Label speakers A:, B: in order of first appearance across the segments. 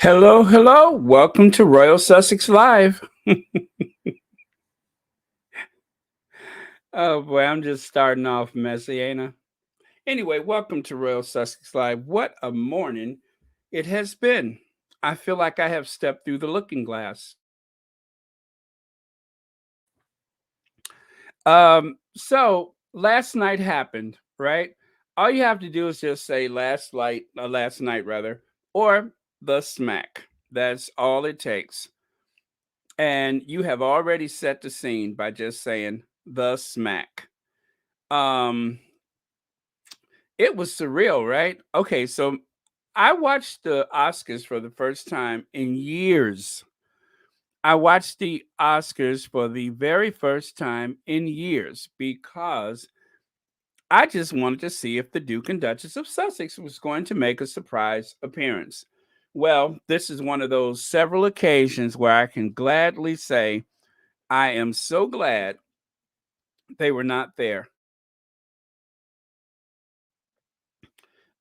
A: Hello, hello. Welcome to Royal Sussex Live. Oh boy, I'm just starting off messy, ain't I? Anyway, welcome to Royal Sussex Live. What a morning it has been. I feel like I have stepped through the looking glass. So last night happened, right? All you have to do is just say last night rather, or the smack. That's all it takes. And you have already set the scene by just saying the smack. Um, it was surreal, right? Okay, so I watched the Oscars for the first time in years. I watched the Oscars for the very first time in years because I just wanted to see if the Duke and Duchess of Sussex was going to make a surprise appearance. Well, this is one of those several occasions where I can gladly say I am so glad they were not there.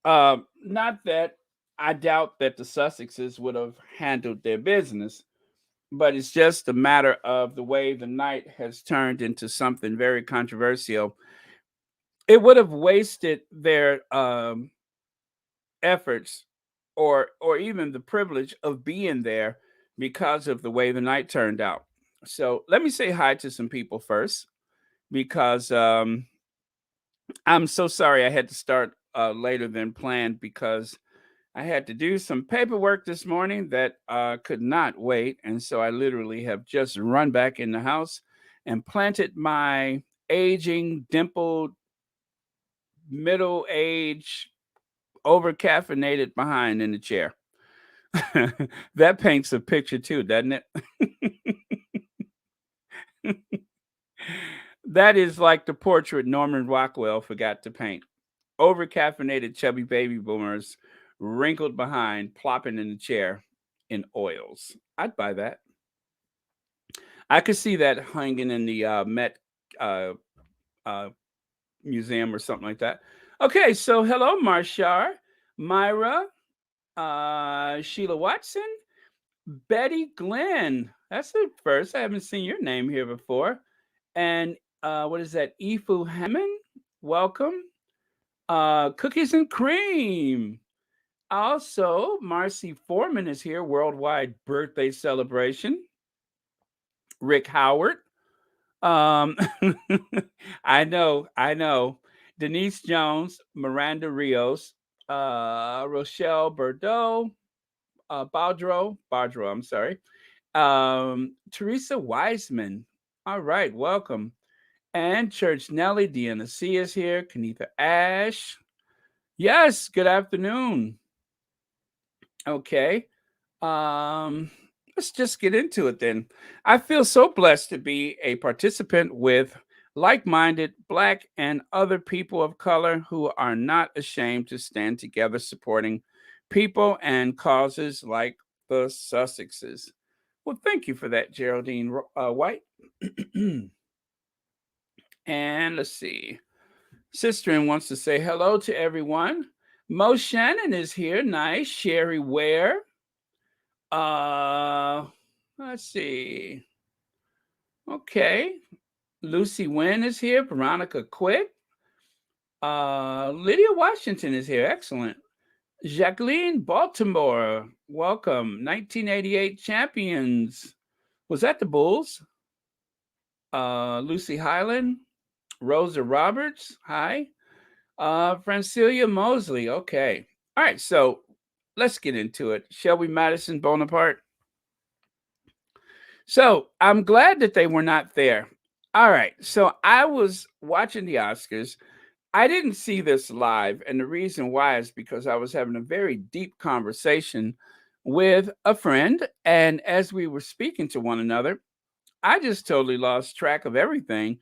A: Not that I doubt that the Sussexes would have handled their business, but it's just a matter of the way the night has turned into something very controversial. It would have wasted their efforts or even the privilege of being there because of the way the night turned out. So let me say hi to some people first because I'm so sorry I had to start later than planned because I had to do some paperwork this morning that could not wait. And so I literally have just run back in the house and planted my aging, dimpled, middle age, over caffeinated behind in the chair. That paints a picture too, doesn't it? That is like the portrait Norman Rockwell forgot to paint. Over caffeinated, chubby baby boomers wrinkled behind, plopping in the chair in oils. I'd buy that. I could see that hanging in the Met uh, uh, Museum or something like that. Okay, so hello, Marshar, Myra, Sheila Watson, Betty Glenn. That's the first. I haven't seen your name here before. And what is that? Ifu Hammond. Welcome. Cookies and cream. Also, Marcy Foreman is here. Worldwide birthday celebration. Rick Howard. Um, I know. Denise Jones, Miranda Rios, Rochelle Bordeaux, Bardreau, I'm sorry. Teresa Wiseman. All right, welcome. And Church Nelly, Deanna C is here. Kenitha Ash. Yes, good afternoon. Okay. Um, let's just get into it then. I feel so blessed to be a participant with like minded Black and other people of color who are not ashamed to stand together supporting people and causes like the Sussexes. Well, thank you for that, Geraldine White. And let's see. Sisterin wants to say hello to everyone. Mo Shannon is here. Nice. Sherry Ware. Uh, let's see. Okay. Lucy Wynn is here. Veronica Quick. Lydia Washington is here. Excellent. Jacqueline Baltimore. Welcome. 1988 champions. Was that the Bulls? Lucy Highland. Rosa Roberts. Hi. Francilia Mosley. Okay. All right. So let's get into it. Shall we, Madison Bonaparte? So I'm glad that they were not there. All right. So I was watching the Oscars. I didn't see this live. And the reason why is because I was having a very deep conversation with a friend. And as we were speaking to one another, I just totally lost track of everything.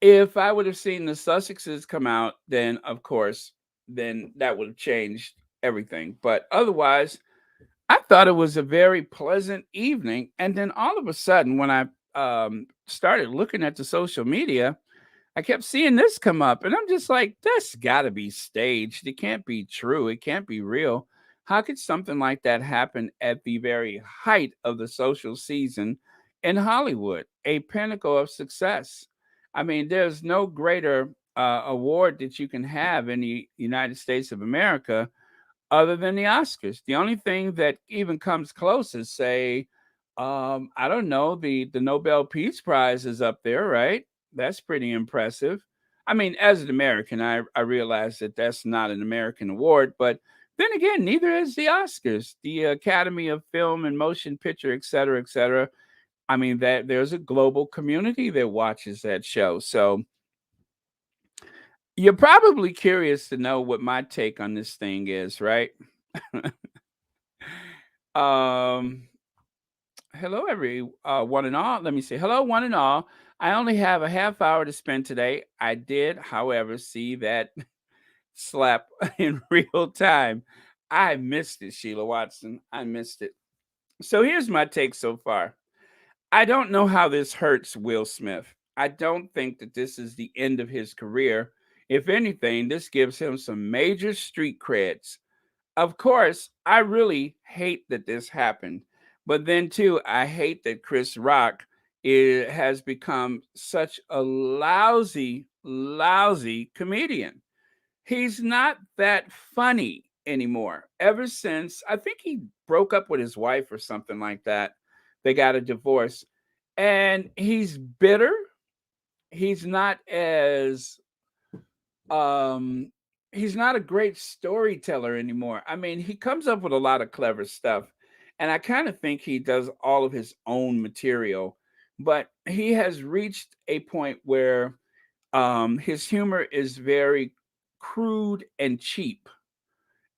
A: If I would have seen the Sussexes come out, then of course, then that would have changed everything. But otherwise, I thought it was a very pleasant evening. And then all of a sudden, when I started looking at the social media, I kept seeing this come up. And I'm just like, that's got to be staged. It can't be true. It can't be real. How could something like that happen at the very height of the social season in Hollywood, a pinnacle of success? I mean, there's no greater award that you can have in the United States of America other than the Oscars. The only thing that even comes close is, say, I don't know, the Nobel Peace Prize is up there, right? That's pretty impressive. I mean, as an American, I realize that that's not an American award, but then again, neither is the Oscars, the Academy of Film and Motion Picture, et cetera, et cetera. I mean, that there's a global community that watches that show. So you're probably curious to know what my take on this thing is, right? um, Hello, one and all. Let me say hello, one and all. I only have a half hour to spend today. I did, however, see that slap in real time. I missed it, Sheila Watson. I missed it. So here's my take so far. I don't know how this hurts Will Smith. I don't think that this is the end of his career. If anything, this gives him some major street creds. Of course, I really hate that this happened. But then, too, I hate that Chris Rock has become such a lousy, lousy comedian. He's not that funny anymore. Ever since I think he broke up with his wife or something like that, they got a divorce. And he's bitter. He's not as um he's not a great storyteller anymore. I mean, he comes up with a lot of clever stuff, and I kind of think he does all of his own material, but he has reached a point where his humor is very crude and cheap,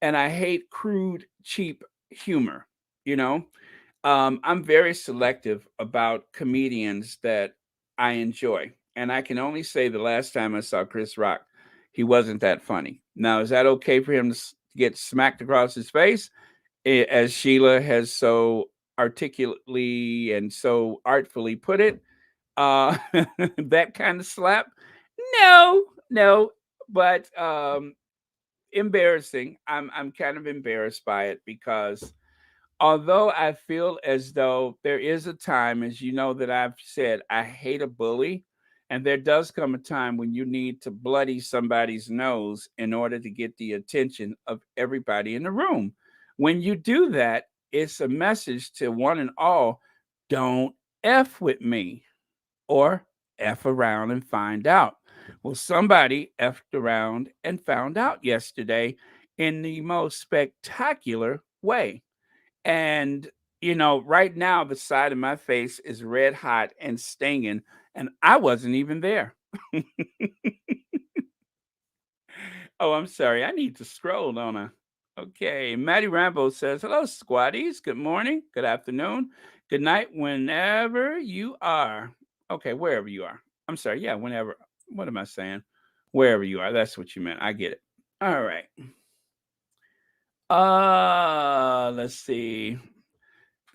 A: and I hate crude, cheap humor, you know? I'm very selective about comedians that I enjoy. And I can only say the last time I saw Chris Rock, he wasn't that funny. Now, is that okay for him to get smacked across his face, as Sheila has so articulately and so artfully put it? Uh, that kind of slap? No, no. But embarrassing. I'm kind of embarrassed by it because although I feel as though there is a time, as you know, that I've said I hate a bully, and there does come a time when you need to bloody somebody's nose in order to get the attention of everybody in the room. When you do that, it's a message to one and all: don't F with me, or F around and find out. Well, somebody effed around and found out yesterday in the most spectacular way. And, right now, the side of my face is red hot and stinging, and I wasn't even there. Oh, I'm sorry. I need to scroll, don't I? Okay. Maddie Rambo says, hello, squatties. Good morning, good afternoon, good night, whenever you are. Okay, wherever you are. I'm sorry. Yeah, whenever. What am I saying? Wherever you are. That's what you meant. I get it. All right. Let's see.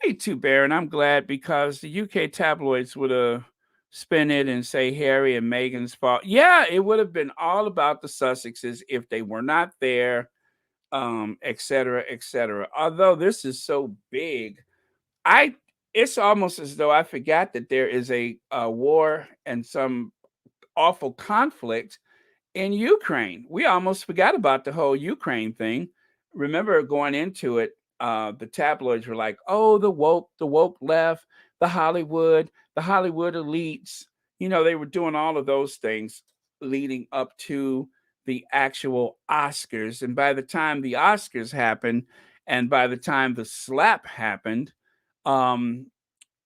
A: Me too, Baron. I'm glad because the UK tabloids would have spin it and say Harry and Meghan's fault. Yeah, it would have been all about the Sussexes if they were not there, et cetera, et cetera. Although this is so big, I it's almost as though I forgot that there is a war and some awful conflict in Ukraine. We almost forgot about the whole Ukraine thing. Remember going into it, the tabloids were like, "Oh, the woke left, the Hollywood elites." They were doing all of those things leading up to the actual Oscars. And by the time the Oscars happened, and by the time the slap happened, um,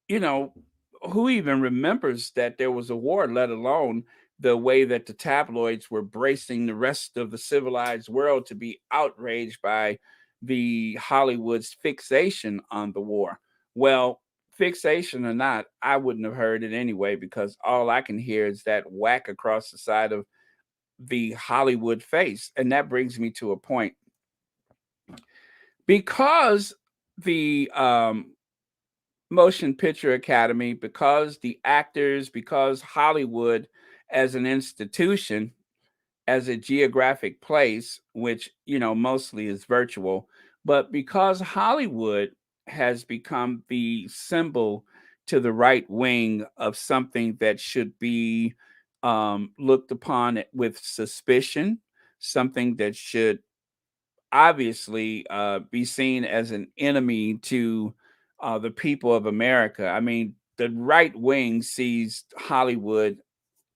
A: you know, who even remembers that there was a war, let alone the way that the tabloids were bracing the rest of the civilized world to be outraged by the Hollywood's fixation on the war? Well, fixation or not, I wouldn't have heard it anyway because all I can hear is that whack across the side of the Hollywood face. And that brings me to a point. Because the Motion Picture Academy, because the actors, because Hollywood as an institution, as a geographic place, which, mostly is virtual, But because Hollywood has become the symbol to the right wing of something that should be looked upon with suspicion, something that should obviously be seen as an enemy to the people of America. I mean, the right wing sees Hollywood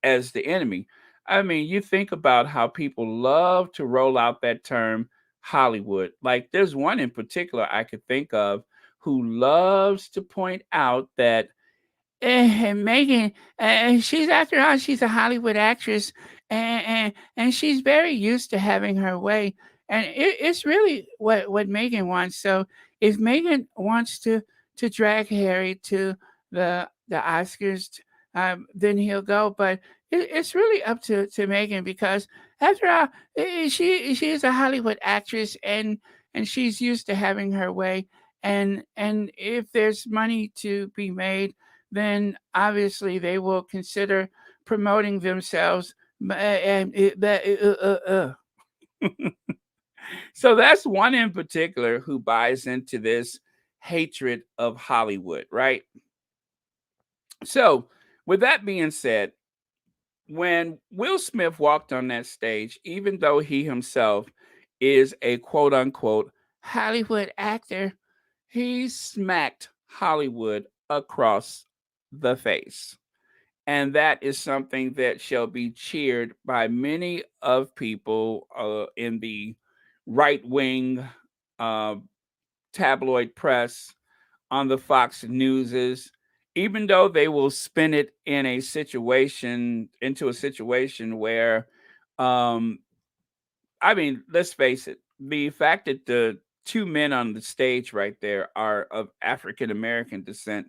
A: as the enemy. I mean, you think about how people love to roll out that term Hollywood. Like, there's one in particular I could think of who loves to point out that Megan, she's after all, she's a Hollywood actress, and she's very used to having her way. And it's really what Megan wants. So if Megan wants to drag Harry to the Oscars, then he'll go. But it's really up to Megan because after all, she is a Hollywood actress, and she's used to having her way. And if there's money to be made, then obviously they will consider promoting themselves. So that's one in particular who buys into this hatred of Hollywood, right? So, with that being said, when Will Smith walked on that stage, even though he himself is a quote unquote Hollywood actor, he smacked Hollywood across the face. And that is something that shall be cheered by many of people in the right wing uh, tabloid press, on the Fox Newses, even though they will spin it in a situation into a situation where um, I mean, let's face it, the fact that the two men on the stage right there are of African American descent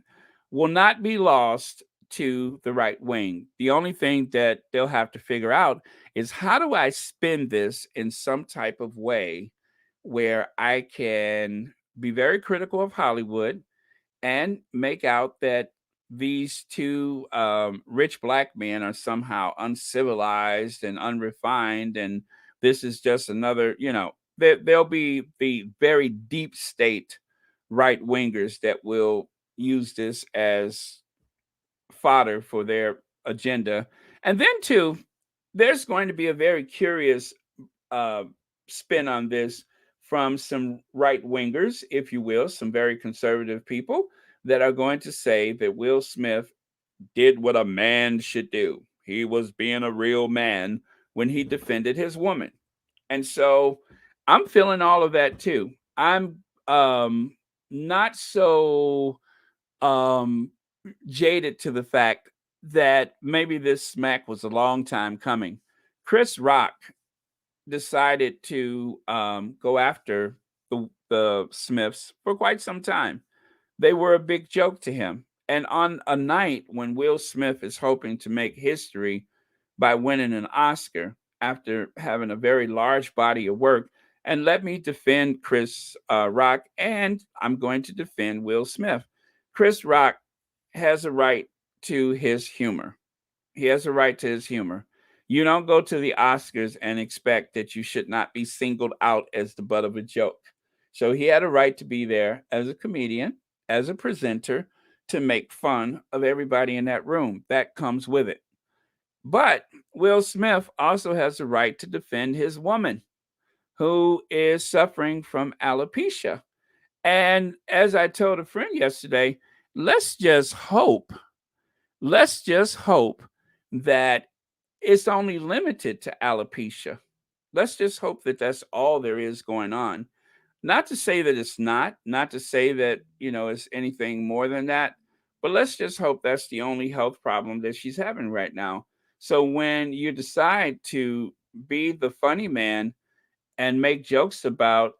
A: will not be lost to the right wing. The only thing that they'll have to figure out is how do I spin this in some type of way where I can be very critical of Hollywood and make out that these two rich black men are somehow uncivilized and unrefined, and this is just another, there'll be the very deep state right wingers that will use this as fodder for their agenda. And then, too, there's going to be a very curious uh, spin on this from some right wingers, if you will, some very conservative people that are going to say that Will Smith did what a man should do. He was being a real man when he defended his woman. And so I'm feeling all of that too. I'm not so um, jaded to the fact that maybe this smack was a long time coming. Chris Rock decided to go after the Smiths for quite some time. They were a big joke to him. And on a night when Will Smith is hoping to make history by winning an Oscar after having a very large body of work, and let me defend Chris Rock, and I'm going to defend Will Smith. Chris Rock has a right to his humor. He has a right to his humor. You don't go to the Oscars and expect that you should not be singled out as the butt of a joke. So he had a right to be there as a comedian, as a presenter, to make fun of everybody in that room. That comes with it. But Will Smith also has the right to defend his woman who is suffering from alopecia. And as I told a friend yesterday, let's just hope, let's just hope that it's only limited to alopecia. Let's just hope that that's all there is going on. Not to say that it's not, not to say that, it's anything more than that, but let's just hope that's the only health problem that she's having right now. So when you decide to be the funny man and make jokes about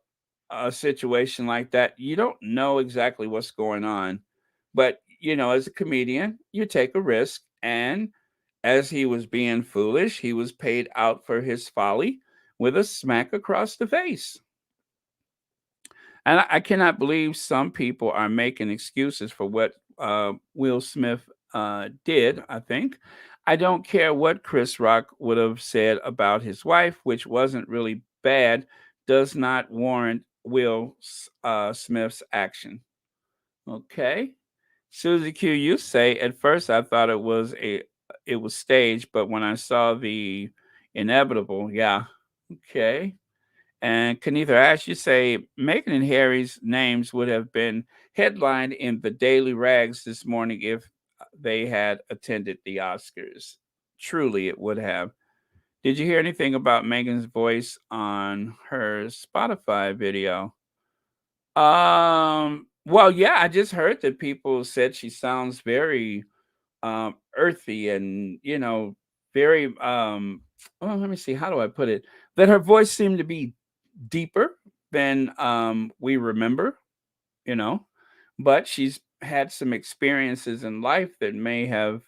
A: a situation like that, you don't know exactly what's going on. But, as a comedian, you take a risk. And as he was being foolish, he was paid out for his folly with a smack across the face. And I cannot believe some people are making excuses for what Will Smith did, I think. I don't care what Chris Rock would have said about his wife, which wasn't really bad, does not warrant Smith's action. Okay. Susie Q, you say at first I thought it was staged, but when I saw the inevitable, yeah. Okay. And Kenitha Ash, you say Meghan and Harry's names would have been headlined in the Daily Rags this morning if they had attended the Oscars. Truly, it would have. Did you hear anything about Megan's voice on her Spotify video? Well, yeah, I just heard that people said she sounds very earthy and, very well, let me see, how do I put it? That her voice seemed to be deeper than we remember, you know. But she's had some experiences in life that may have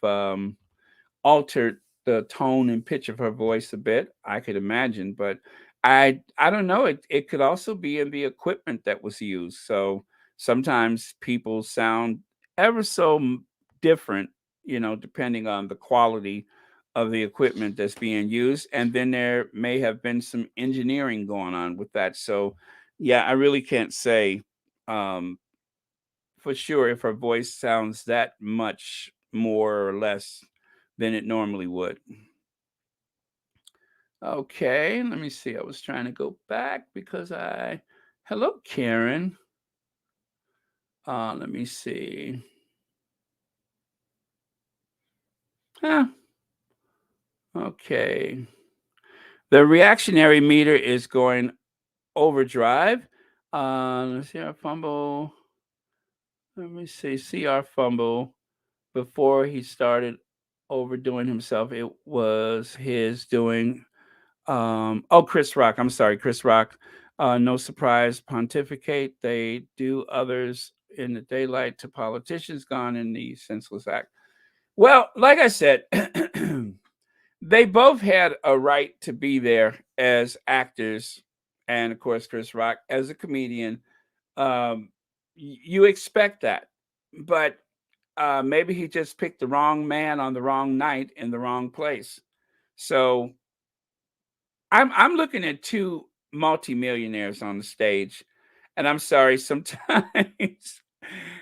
A: altered the tone and pitch of her voice a bit, I could imagine, but I don't know, it could also be in the equipment that was used. So sometimes people sound ever so different, depending on the quality of the equipment that's being used, and then there may have been some engineering going on with that. So yeah, I really can't say um for sure if her voice sounds that much more or less than it normally would. Okay, let me see. I was trying to go back because I. Hello, Karen. Let me see. Huh. Okay. The reactionary meter is going overdrive. Let's see our fumble. Let me see our fumble before he started overdoing himself. It was his doing. Oh, Chris Rock. I'm sorry, Chris Rock. No surprise, pontificate. They do others in the daylight to politicians gone in the senseless act. Well, like I said, they both had a right to be there as actors, and of course, Chris Rock as a comedian. You expect that, but maybe he just picked the wrong man on the wrong night in the wrong place. So I'm looking at two multimillionaires on the stage, and I'm sorry, sometimes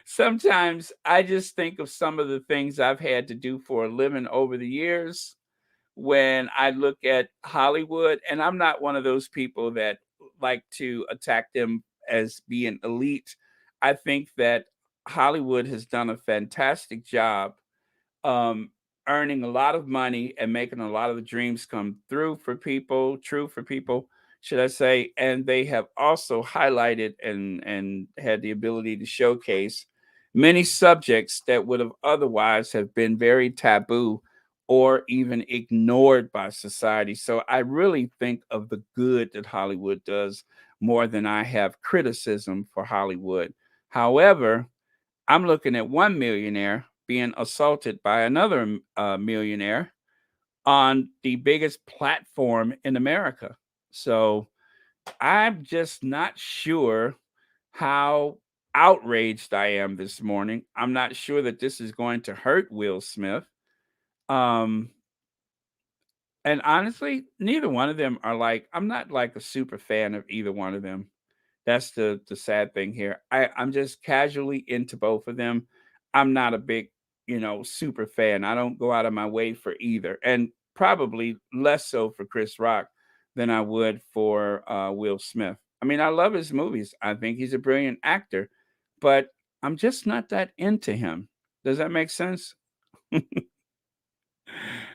A: sometimes I just think of some of the things I've had to do for a living over the years when I look at Hollywood, and I'm not one of those people that like to attack them as being elite. I think that Hollywood has done a fantastic job um, earning a lot of money and making a lot of the dreams come through for people, true for people, should I say? And they have also highlighted and had the ability to showcase many subjects that would have otherwise have been very taboo or even ignored by society. So I really think of the good that Hollywood does more than I have criticism for Hollywood. However, I'm looking at one millionaire being assaulted by another millionaire on the biggest platform in America. So I'm just not sure how outraged I am this morning. I'm not sure that this is going to hurt Will Smith. Um, and honestly, neither one of them are like, I'm not like a super fan of either one of them. That's the sad thing here. I'm just casually into both of them. I'm not a big, super fan. I don't go out of my way for either, and probably less so for Chris Rock than I would for Will Smith. I mean, I love his movies. I think he's a brilliant actor, but I'm just not that into him. Does that make sense?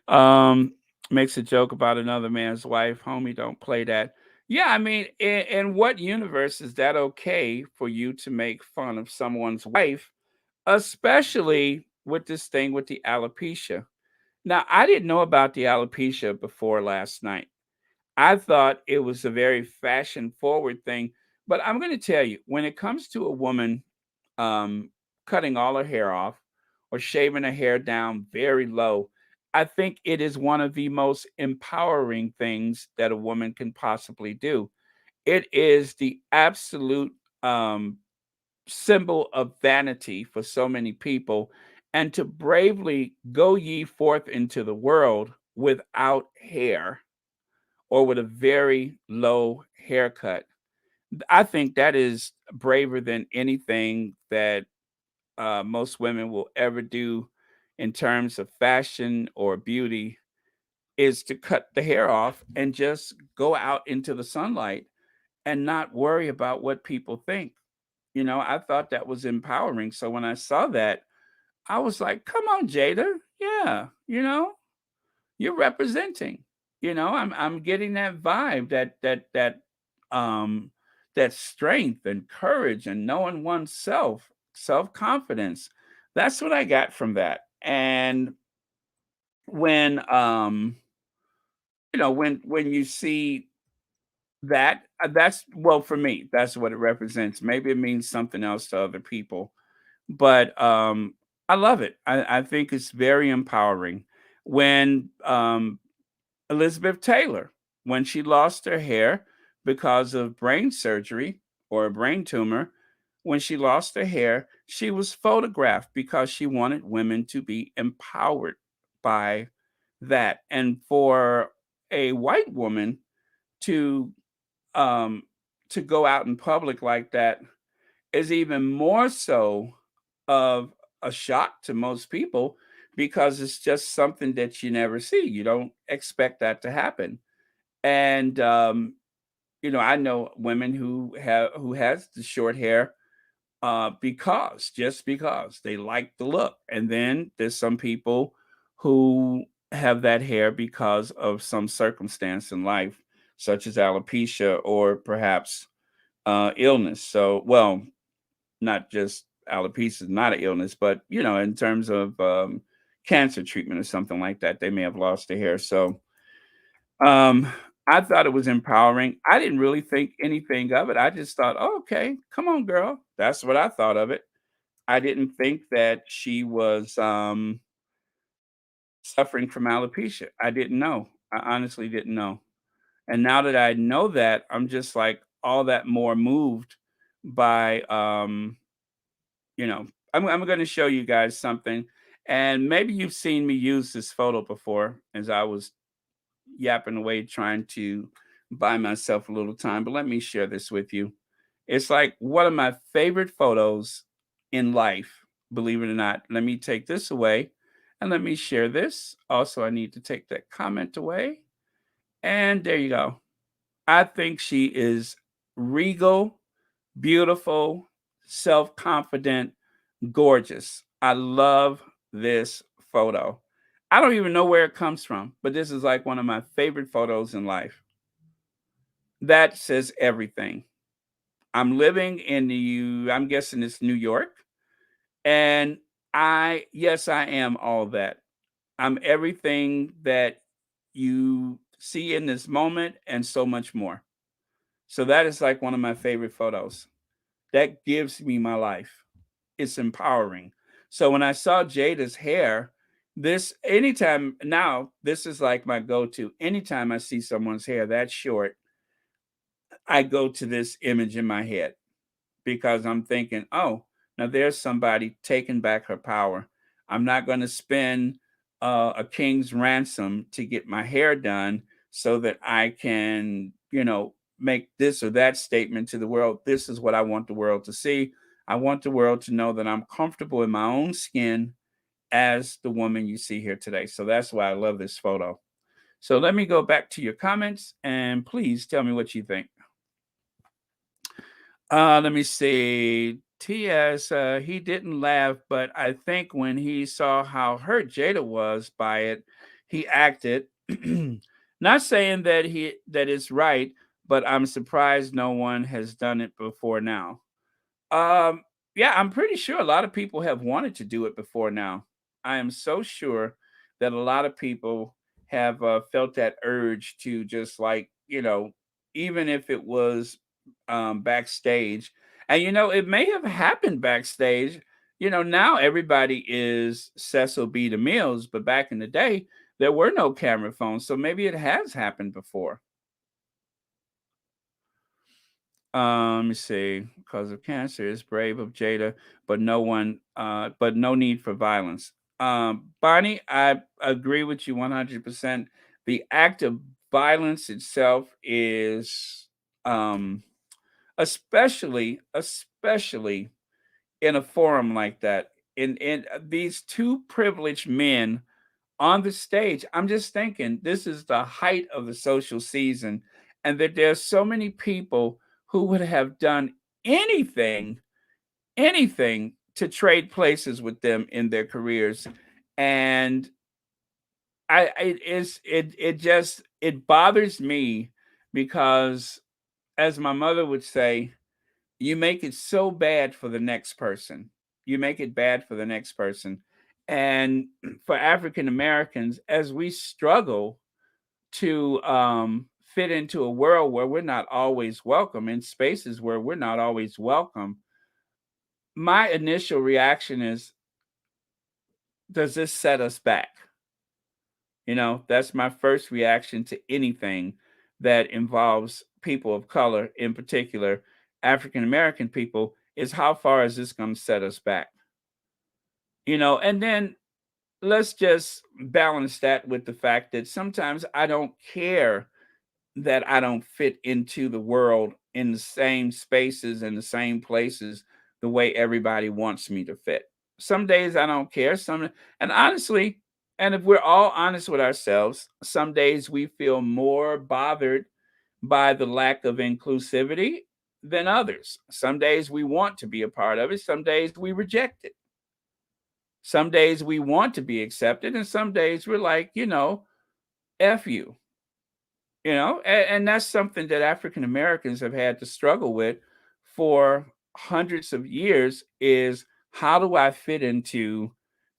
A: Um, Makes a joke about another man's wife. Homie, don't play that. Yeah, I mean, in what universe is that okay for you to make fun of someone's wife, especially with this thing with the alopecia? Now, I didn't know about the alopecia before last night. I thought it was a very fashion forward thing, but I'm going to tell you, when it comes to a woman um, cutting all her hair off or shaving her hair down very low, I think it is one of the most empowering things that a woman can possibly do. It is the absolute um, symbol of vanity for so many people. And to bravely go ye forth into the world without hair or with a very low haircut, I think that is braver than anything that most women will ever do in terms of fashion or beauty, is to cut the hair off and just go out into the sunlight and not worry about what people think. I thought that was empowering. So when I saw that, I was like, come on, Jada. Yeah, you're representing. I'm getting that vibe, um that strength and courage and knowing oneself, self-confidence. That's what I got from that. And when when you see that, that's, well, for me, that's what it represents. Maybe it means something else to other people, but I love it. I think it's very empowering. When Elizabeth Taylor, when she lost her hair because of brain surgery or a brain tumor, when she lost her hair, she was photographed because she wanted women to be empowered by that. And for a white woman to um to go out in public like that is even more so of a shock to most people, because it's just something that you never see. You don't expect that to happen. And I know women who has the short hair because just because they like the look. And then there's some people who have that hair because of some circumstance in life, such as alopecia or perhaps illness. So, well, not just alopecia is not an illness, but in terms of cancer treatment or something like that, they may have lost their hair. So, um, I thought it was empowering. I didn't really think anything of it. I just thought, oh, okay, come on, girl. That's what I thought of it. I didn't think that she was suffering from alopecia. I didn't know. I honestly didn't know. And now that I know that, I'm just like all that more moved by I'm going to show you guys something, and maybe you've seen me use this photo before as I was yapping away trying to buy myself a little time, but let me share this with you. It's like one of my favorite photos in life, believe it or not. Let me take this away and let me share this. Also, I need to take that comment away. And there you go. I think she is regal, beautiful, self confident, gorgeous. I love this photo. I don't even know where it comes from, but this is like one of my favorite photos in life. That says everything. I'm living in I'm guessing it's New York. And yes, I am all that. I'm everything that you see in this moment and so much more. So that is like one of my favorite photos. That gives me my life. It's empowering. So when I saw Jada's hair, this anytime now, this is like my go-to. Anytime I see someone's hair that short, I go to this image in my head because I'm thinking, oh, now there's somebody taking back her power. I'm not going to spend a king's ransom to get my hair done so that I can, make this or that statement to the world. This is what I want the world to see. I want the world to know that I'm comfortable in my own skin as the woman you see here today. So that's why I love this photo. So let me go back to your comments and please tell me what you think. Let me see. TS, he didn't laugh, but I think when he saw how hurt Jada was by it, he acted. Not saying that it's right, but I'm surprised no one has done it before now. Um, yeah, I'm pretty sure a lot of people have wanted to do it before now. I am so sure that a lot of people have felt that urge to just like, even if it was backstage. And, it may have happened backstage. Now everybody is Cecil B. DeMille's, but back in the day, there were no camera phones. So maybe it has happened before. Let me see. Because of cancer is brave of Jada, but no need for violence. Bonnie, I agree with you 100%. The act of violence itself is um especially in a forum like that. In these two privileged men on the stage, I'm just thinking this is the height of the social season, and that there's so many people who would have done anything, anything to trade places with them in their careers. And it just it bothers me because, as my mother would say, you make it so bad for the next person. You make it bad for the next person. And for African Americans, as we struggle to fit into a world where we're not always welcome, in spaces where we're not always welcome, my initial reaction is, does this set us back? That's my first reaction to anything that involves people of color, in particular, African American people, is how far is this going to set us back? And then let's just balance that with the fact that sometimes I don't care that I don't fit into the world in the same spaces and the same places the way everybody wants me to fit. Some days I don't care. And honestly, and if we're all honest with ourselves, some days we feel more bothered by the lack of inclusivity than others. Some days we want to be a part of it. Some days we reject it. Some days we want to be accepted, and some days we're like, F you. And that's something that African Americans have had to struggle with for hundreds of years, is how do I fit into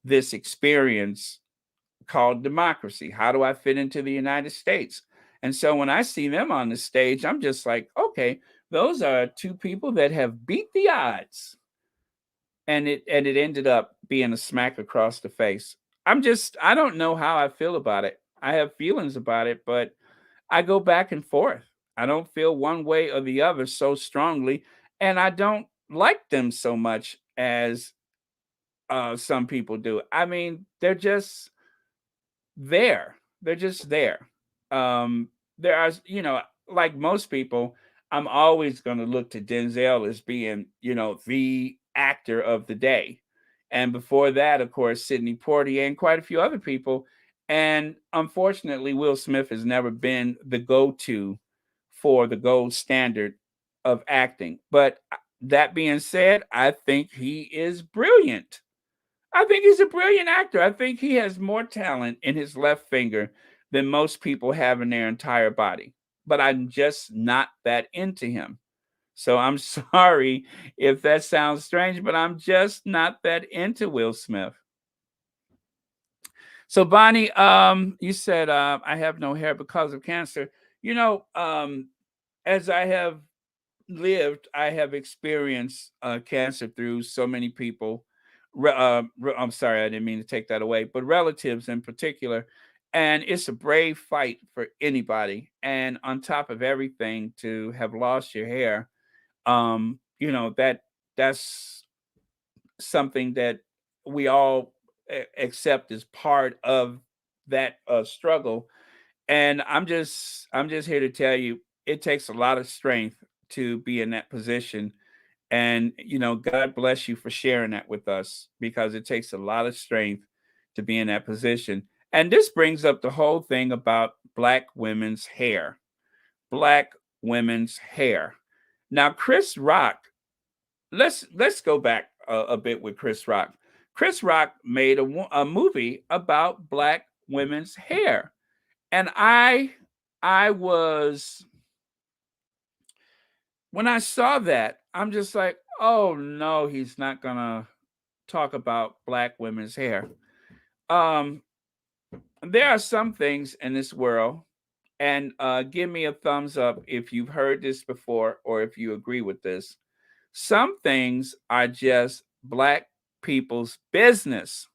A: this experience called democracy? How do I fit into the United States? And so when I see them on the stage, I'm just like, okay, those are two people that have beat the odds. And it ended up being a smack across the face. I don't know how I feel about it. I have feelings about it, but I go back and forth. I don't feel one way or the other so strongly, and I don't like them so much as some people do. I mean, they're just there. They're just there. There are, like most people, I'm always going to look to Denzel as being, the actor of the day. And before that, of course, Sidney Poitier and quite a few other people. And unfortunately, Will Smith has never been the go-to for the gold standard of acting. But that being said, I think he is brilliant. I think he's a brilliant actor. I think he has more talent in his left finger than most people have in their entire body. But I'm just not that into him. So I'm sorry if that sounds strange, but I'm just not that into Will Smith. So Bonnie, you said I have no hair because of cancer. As I have lived, I have experienced cancer through so many people. I'm sorry, I didn't mean to take that away, but relatives in particular. And it's a brave fight for anybody. And on top of everything, to have lost your hair, that's something that we all accept as part of that struggle. And I'm just here to tell you, it takes a lot of strength to be in that position. And God bless you for sharing that with us, because it takes a lot of strength to be in that position. And this brings up the whole thing about black women's hair. Black women's hair. Now, Chris Rock, let's go back a bit with Chris Rock. Chris Rock made a movie about black women's hair. And I was when I saw that, I'm just like, oh no, he's not gonna talk about black women's hair. Um, there are some things in this world, and give me a thumbs up if you've heard this before or if you agree with this. Some things are just black people's business.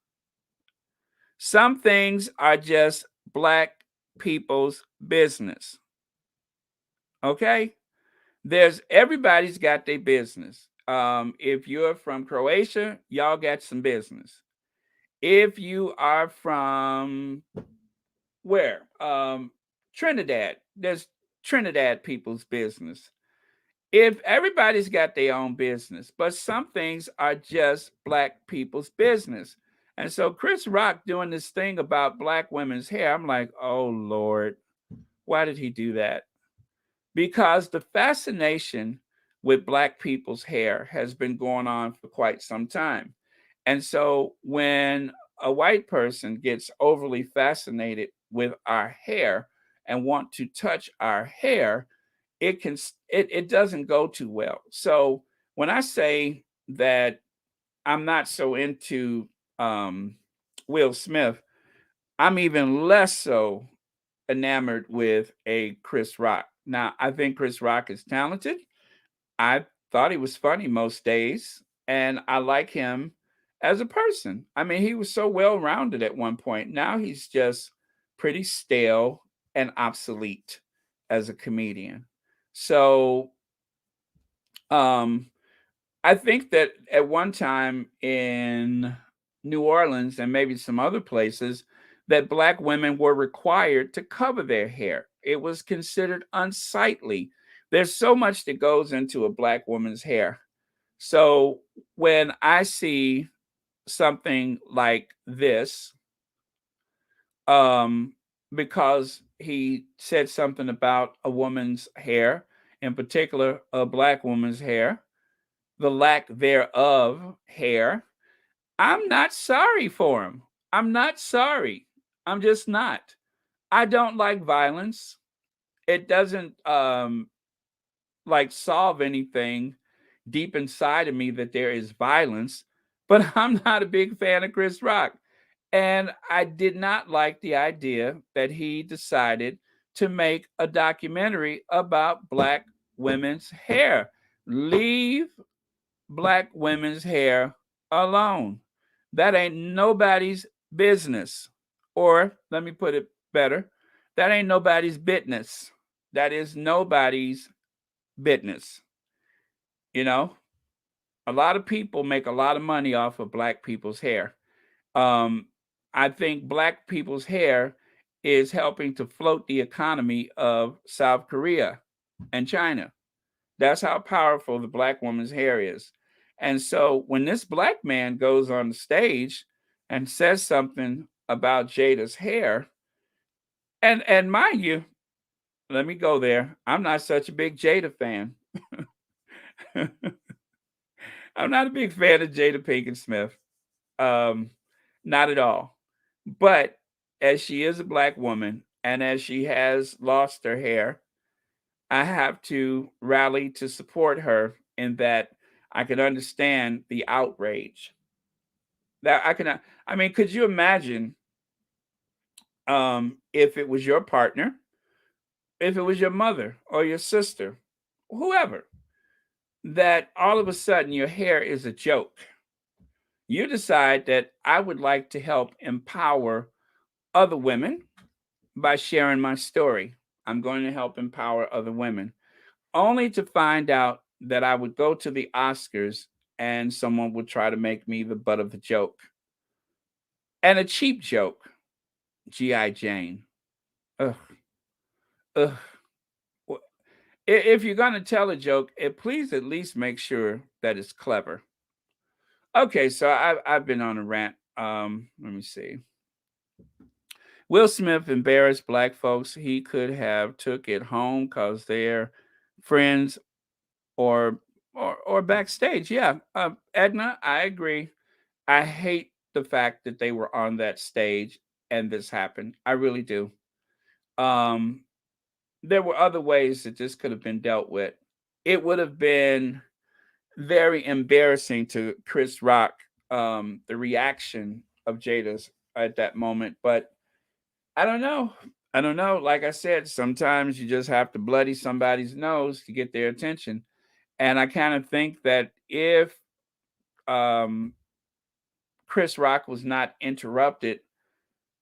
A: Some things are just black people's business. Okay? There's Everybody's got their business. If you're from Croatia, y'all got some business. If you are from where? Trinidad, there's Trinidad people's business. if everybody's got their own business, but some things are just black people's business. And so Chris Rock doing this thing about black women's hair, I'm like, oh Lord, why did he do that? Because the fascination with black people's hair has been going on for quite some time. And so when a white person gets overly fascinated with our hair and want to touch our hair, it doesn't go too well. So when I say that I'm not so into um, Will Smith, I'm even less so enamored with a Chris Rock. Now, I think Chris Rock is talented. I thought he was funny most days, and I like him as a person. I mean, he was so well rounded at one point. Now he's just pretty stale and obsolete as a comedian. So, um, I think that at one time in New Orleans and maybe some other places, that black women were required to cover their hair. It was considered unsightly. There's so much that goes into a black woman's hair. So when I see something like this, um, because he said something about a woman's hair, in particular, a black woman's hair, the lack thereof hair, I'm not sorry for him. I'm not sorry. I'm just not. I don't like violence. It doesn't like solve anything deep inside of me that there is violence, but I'm not a big fan of Chris Rock. And I did not like the idea that he decided to make a documentary about black women's hair. Leave black women's hair alone. That ain't nobody's business. Or let me put it better, that ain't nobody's business. That is nobody's business. You know, a lot of people make a lot of money off of black people's hair. Um, I think black people's hair is helping to float the economy of South Korea and China. That's how powerful the black woman's hair is. And so when this black man goes on the stage and says something about Jada's hair, and mind you, let me go there. I'm not such a big Jada fan. I'm not a big fan of Jada Pinkett Smith. Um, not at all. But as she is a black woman and as she has lost her hair, I have to rally to support her in that I can understand the outrage. That I can I mean, could you imagine if it was your partner, if it was your mother or your sister, whoever, that all of a sudden your hair is a joke. You decide that I would like to help empower other women by sharing my story. I'm going to help empower other women, only to find out that I would go to the Oscars and someone would try to make me the butt of the joke. And a cheap joke, G.I. Jane. Ugh, ugh. If you're going to tell a joke, please at least make sure that it's clever. Okay, so I've been on a rant. Let me see. Will Smith embarrassed black folks. He could have took it home because they're friends or or backstage. Yeah, Edna, I agree. I hate the fact that they were on that stage and this happened. I really do. Um, there were other ways that this could have been dealt with. It would have been very embarrassing to Chris Rock, the reaction of Jada's at that moment. But I don't know. I don't know. Like I said, sometimes you just have to bloody somebody's nose to get their attention. And I kind of think that if um, Chris Rock was not interrupted,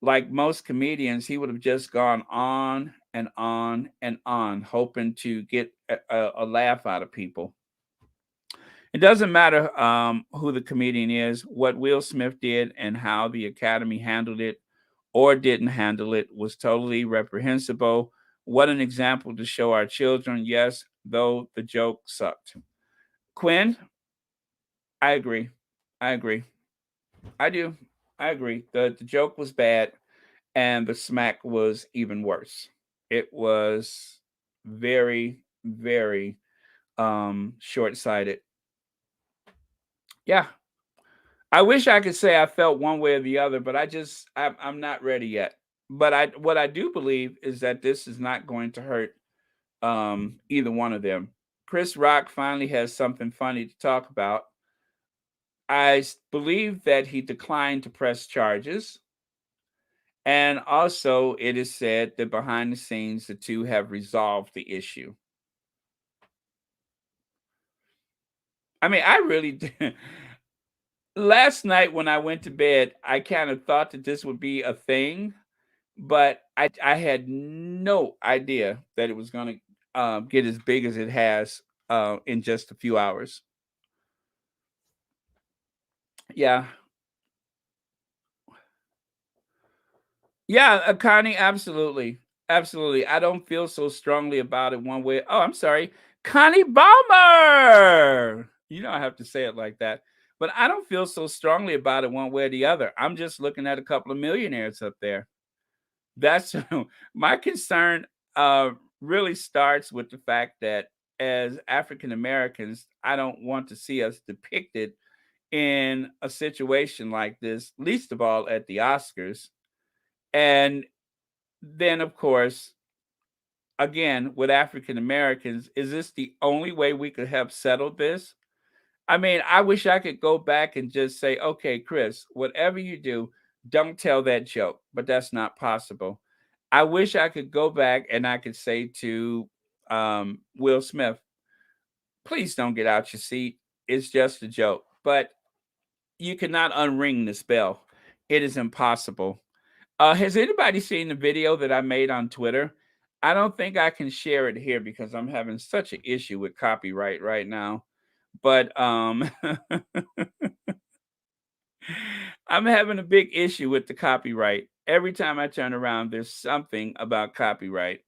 A: like most comedians, he would have just gone on and on and on, hoping to get a laugh out of people. It doesn't matter who the comedian is. What Will Smith did and how the Academy handled it or didn't handle it was totally reprehensible. What an example to show our children. Yes, though the joke sucked. Quinn, I agree. I agree. I do. I agree. The joke was bad and the smack was even worse. It was very, very short-sighted. Yeah. I wish I could say I felt one way or the other, but I'm not ready yet. But what I do believe is that this is not going to hurt either one of them. Chris Rock finally has something funny to talk about. Believe that he declined to press charges. And also, it is said that behind the scenes, the two have resolved the issue. I mean, I really did. Last night when I went to bed, I kind of thought that this would be a thing, but I had no idea that it was going to get as big as it has in just a few hours. Yeah, yeah, Connie, absolutely, absolutely. I don't feel so strongly about it one way. Oh, I'm sorry, Connie Balmer. You know I have to say it like that, but I don't feel so strongly about it one way or the other. I'm just looking at a couple of millionaires up there. That's my concern. Really starts with the fact that as African Americans, I don't want to see us depicted in a situation like this. Least of all at the Oscars, and then of course, again with African Americans, is this the only way we could have settled this? I mean, I wish I could go back and just say, okay, Chris, whatever you do, don't tell that joke, but that's not possible. I wish I could go back and I could say to Will Smith, please don't get out your seat. It's just a joke. But you cannot unring this bell. It is impossible. Has anybody seen the video that I made on Twitter? I don't think I can share it here because I'm having such an issue with copyright right now. But I'm having a big issue with the copyright. Every time I turn around, there's something about copyright.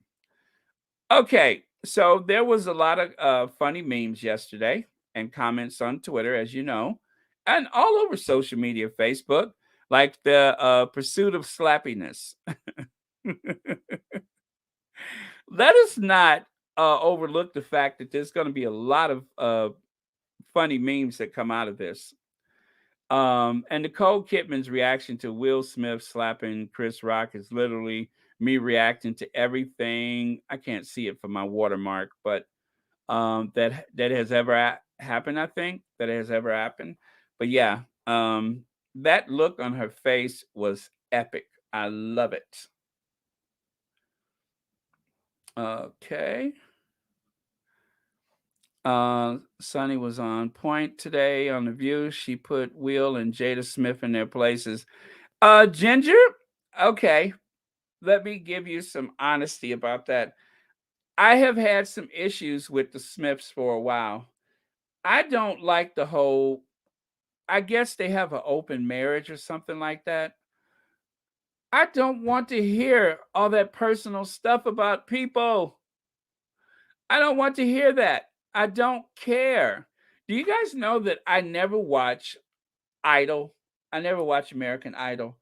A: Okay, so there was a lot of funny memes yesterday and comments on Twitter, as you know, and all over social media, Facebook, like the pursuit of slappiness. Let us not overlook the fact that there's going to be a lot of funny memes that come out of this. And Nicole Kidman's reaction to Will Smith slapping Chris Rock is literally me reacting to everything. I can't see it for my watermark, but that has ever happened. I think that has ever happened. But yeah, that look on her face was epic. I love it. Okay. Sunny was on point today on The View. She put Will and Jada Smith in their places. Ginger, okay, let me give you some honesty about that. I have had some issues with the Smiths for a while. I don't like the whole, I guess they have an open marriage or something like that. I don't want to hear all that personal stuff about people. I don't want to hear that. I don't care. Do you guys know that I never watch Idol? I never watch American Idol.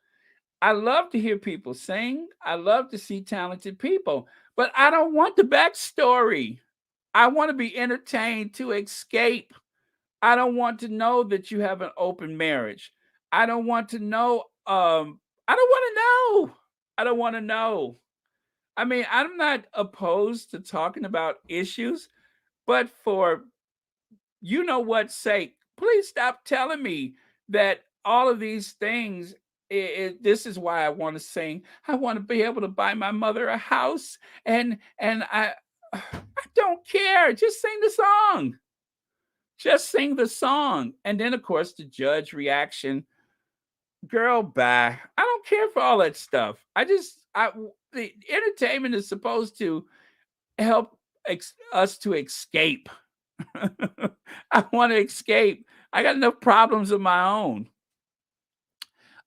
A: I love to hear people sing. I love to see talented people, but I don't want the backstory. I want to be entertained to escape. I don't want to know that you have an open marriage. I don't want to know. I don't want to know. I don't want to know. I mean, I'm not opposed to talking about issues, but for you know what's sake, please stop telling me that all of these things. This is why I want to sing. I want to be able to buy my mother a house, and I don't care. Just sing the song. Just sing the song, and then of course the judge reaction. Girl, bye. I don't care for all that stuff. The entertainment is supposed to help us to escape. I want to escape. I got enough problems of my own.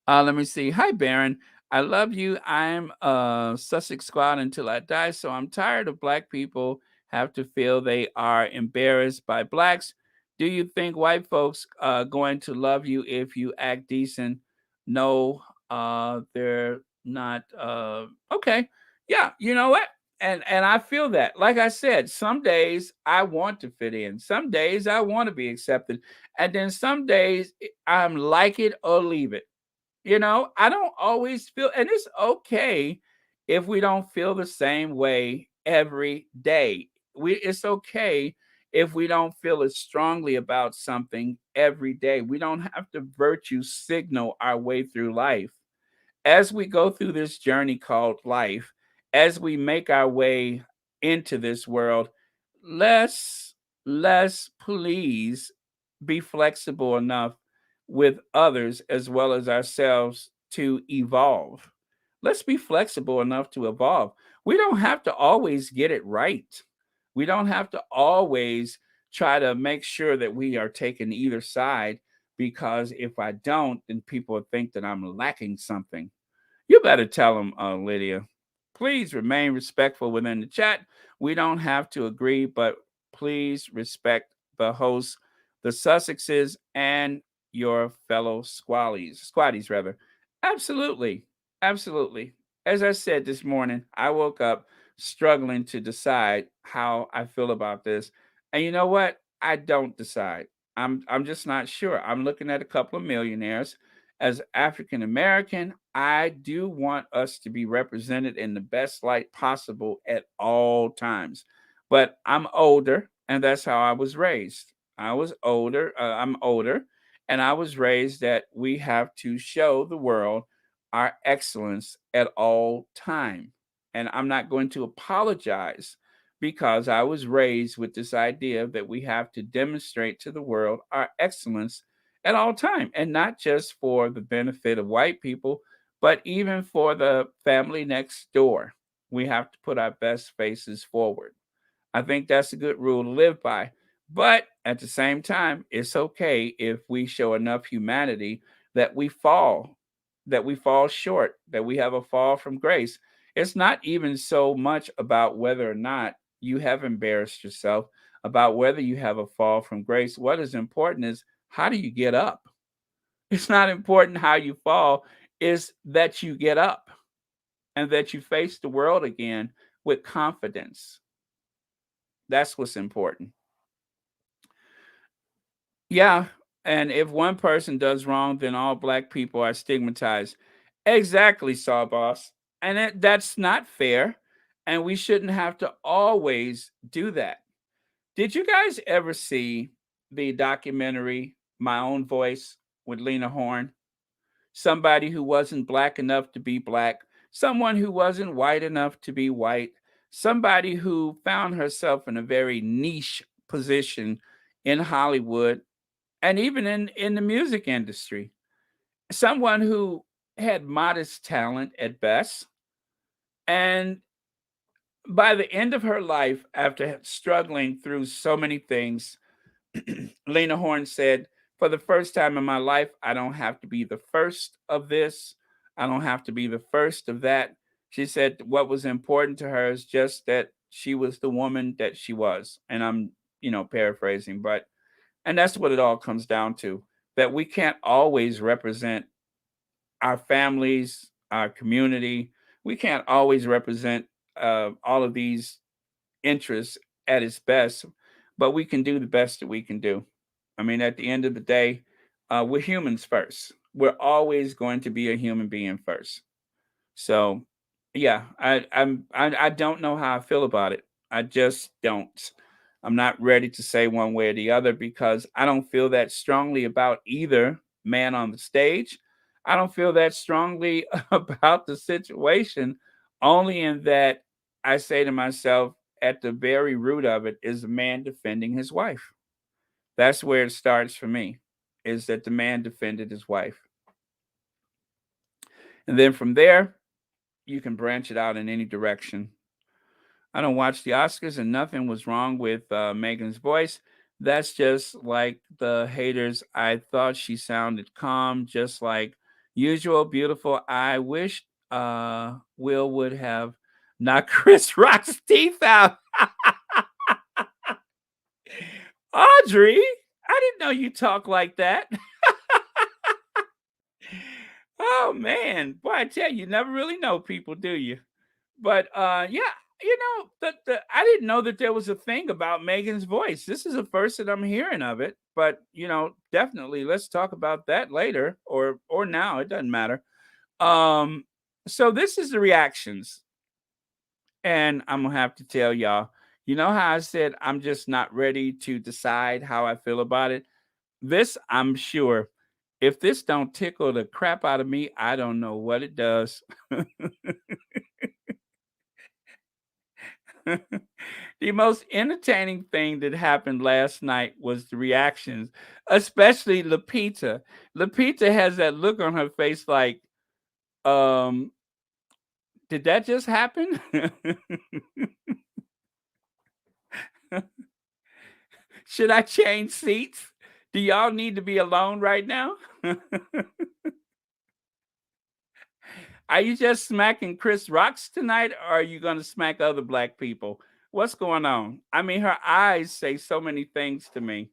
A: Let me see. Hi, Baron. I love you. I'm a Sussex squad until I die. So I'm tired of black people have to feel they are embarrassed by blacks. Do you think white folks are going to love you if you act decent? No, they're not. Okay, yeah, you know what? And I feel that. Like I said, some days I want to fit in. Some days I want to be accepted, and then some days I'm like it or leave it. I don't always feel, and it's okay if we don't feel the same way every day. It's okay if we don't feel as strongly about something every day. We don't have to virtue signal our way through life. As we go through this journey called life, as we make our way into this world, let's let's please be flexible enough with others as well as ourselves to evolve. Let's be flexible enough to evolve. We don't have to always get it right. We don't have to always try to make sure that we are taking either side, because if I don't, then people will think that I'm lacking something. You better tell them, Lydia. Please remain respectful within the chat. We don't have to agree, but please respect the hosts, the Sussexes, and your fellow squatties rather. Absolutely, absolutely. As I said this morning, I woke up struggling to decide how I feel about this, and you know what? I don't decide. I'm just not sure. I'm looking at a couple of millionaires. As African American, I do want us to be represented in the best light possible at all times. But I'm older, and that's how I was raised. I'm older, and I was raised that we have to show the world our excellence at all time. And I'm not going to apologize, because I was raised with this idea that we have to demonstrate to the world our excellence at all time, and not just for the benefit of white people, but even for the family next door. We have to put our best faces forward. I think that's a good rule to live by. But at the same time, it's okay if we show enough humanity that we fall short, that we have a fall from grace. It's not even so much about whether or not you have embarrassed yourself, about whether you have a fall from grace. What is important is, how do you get up? It's not important how you fall, it's that you get up and that you face the world again with confidence. That's what's important. Yeah, and if one person does wrong, then all black people are stigmatized. Exactly, Saw Boss. And that's not fair. And we shouldn't have to always do that. Did you guys ever see the documentary My Own Voice with Lena Horne? Somebody who wasn't black enough to be black, someone who wasn't white enough to be white, somebody who found herself in a very niche position in Hollywood and even in the music industry. Someone who had modest talent at best. And by the end of her life, after struggling through so many things, Lena Horne said, "For the first time in my life, I don't have to be the first of this. I don't have to be the first of that." She said what was important to her is just that she was the woman that she was. And I'm, paraphrasing, but and that's what it all comes down to, that we can't always represent our families, our community. We can't always represent all of these interests at its best, but we can do the best that we can do. I mean, at the end of the day, we're humans first. We're always going to be a human being first. So, yeah, I don't know how I feel about it. I just don't. I'm not ready to say one way or the other, because I don't feel that strongly about either man on the stage. I don't feel that strongly about the situation, only in that I say to myself, at the very root of it is a man defending his wife. That's where it starts for me, is that the man defended his wife. And then from there, you can branch it out in any direction. I don't watch the Oscars, and nothing was wrong with Megan's voice. That's just like the haters. I thought she sounded calm, just like usual, beautiful. I wish Will would have knocked Chris Rock's teeth out. Audrey, I didn't know you talk like that. Oh man, boy, I tell you, you never really know people, do you? But yeah, I didn't know that there was a thing about Megan's voice. This is the first that I'm hearing of it. But definitely let's talk about that later or now. It doesn't matter. Um, so this is the reactions, and I'm gonna have to tell y'all. You know how I said I'm just not ready to decide how I feel about it. This, I'm sure, if this don't tickle the crap out of me, I don't know what it does. The most entertaining thing that happened last night was the reactions, especially Lupita. Lupita has that look on her face like, um, did that just happen? Should I change seats? Do y'all need to be alone right now? Are you just smacking Chris Rocks tonight, or are you going to smack other black people? What's going on? I mean, her eyes say so many things to me.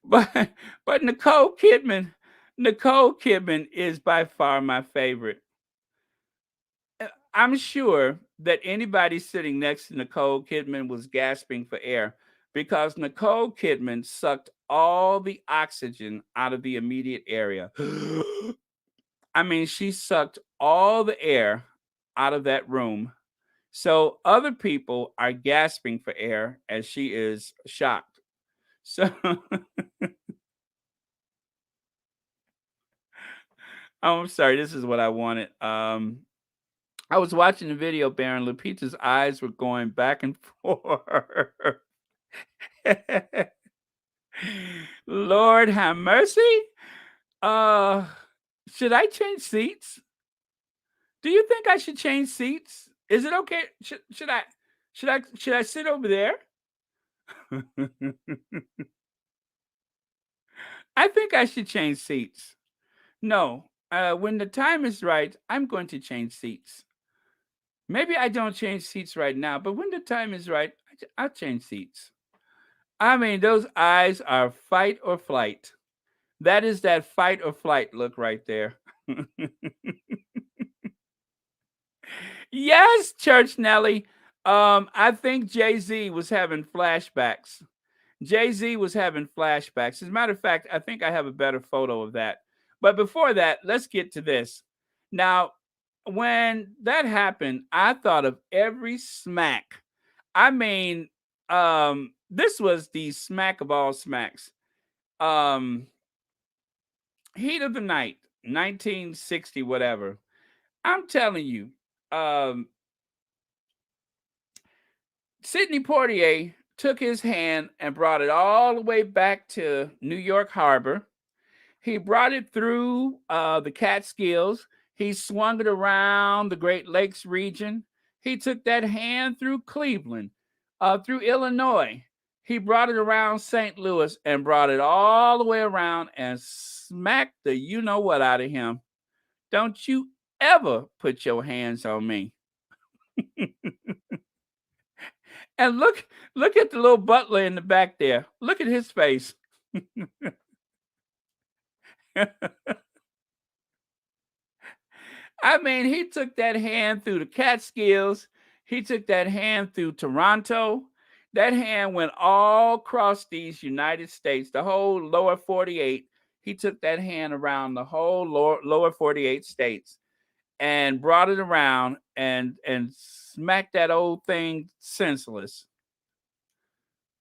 A: but but Nicole Kidman is by far my favorite. I'm sure that anybody sitting next to Nicole Kidman was gasping for air because Nicole Kidman sucked all the oxygen out of the immediate area. I mean, she sucked all the air out of that room. So other people are gasping for air as she is shocked. So oh, I'm sorry, this is what I wanted. I was watching the video, Baron. Lupita's eyes were going back and forth. Lord have mercy. Uh, should I change seats? Do you think I should change seats? Is it okay? Should I sit over there? I think I should change seats. No, when the time is right, I'm going to change seats. Maybe I don't change seats right now, but when the time is right, I'll change seats. I mean, those eyes are fight or flight. That is that fight or flight look right there. Yes, Church Nelly. I think Jay Z was having flashbacks. Jay Z was having flashbacks. As a matter of fact, I think I have a better photo of that. But before that, let's get to this. Now, when that happened, I thought of every smack. I mean, this was the smack of all smacks. Um, Heat of the Night, 1960, whatever. I'm telling you, um, Sidney Poitier took his hand and brought it all the way back to New York Harbor. He brought it through the Catskills. He swung it around the Great Lakes region. He took that hand through Cleveland, through Illinois. He brought it around St. Louis and brought it all the way around and smacked the you know what out of him. Don't you ever put your hands on me. And look at the little butler in the back there. Look at his face. I mean, he took that hand through the Catskills. He took that hand through Toronto. That hand went all across these United States, the whole lower 48. He took that hand around the whole lower 48 states and brought it around and smacked that old thing senseless.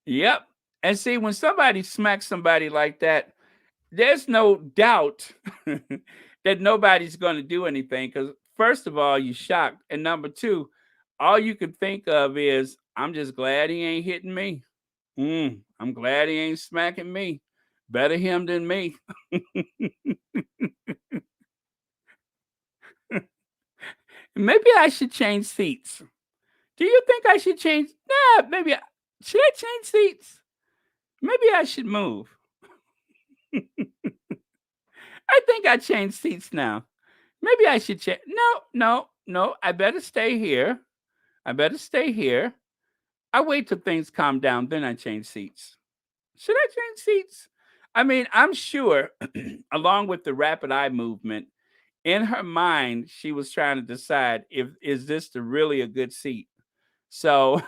A: Yep. And see, when somebody smacks somebody like that, there's no doubt that nobody's going to do anything because, first of all, you're shocked. And number two, all you can think of is, I'm just glad he ain't hitting me. I'm glad he ain't smacking me. Better him than me. Maybe I should change seats. Do you think I should change? Nah, maybe. Should I change seats? Maybe I should move. I think I changed seats now. Maybe I should change. No, no, no. I better stay here. I better stay here. I wait till things calm down, then I change seats. Should I change seats? I mean, I'm sure, along with the rapid eye movement, in her mind, she was trying to decide if is this the really a good seat. So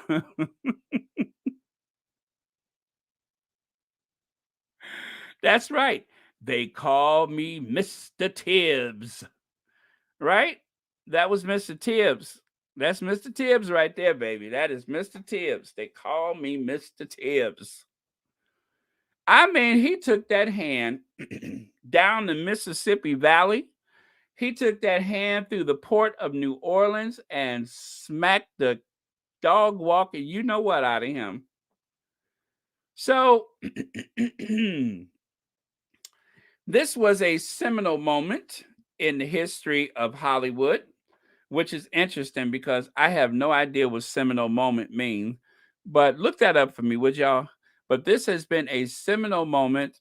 A: that's right. They call me Mr. Tibbs, right? That was Mr. Tibbs. That's Mr. Tibbs right there, baby. That is Mr. Tibbs. They call me Mr. Tibbs. I mean, he took that hand down the Mississippi Valley. He took that hand through the port of New Orleans and smacked the dog walking, you know what, out of him. So, this was a seminal moment in the history of Hollywood, which is interesting because I have no idea what seminal moment means. But look that up for me, would y'all? But this has been a seminal moment.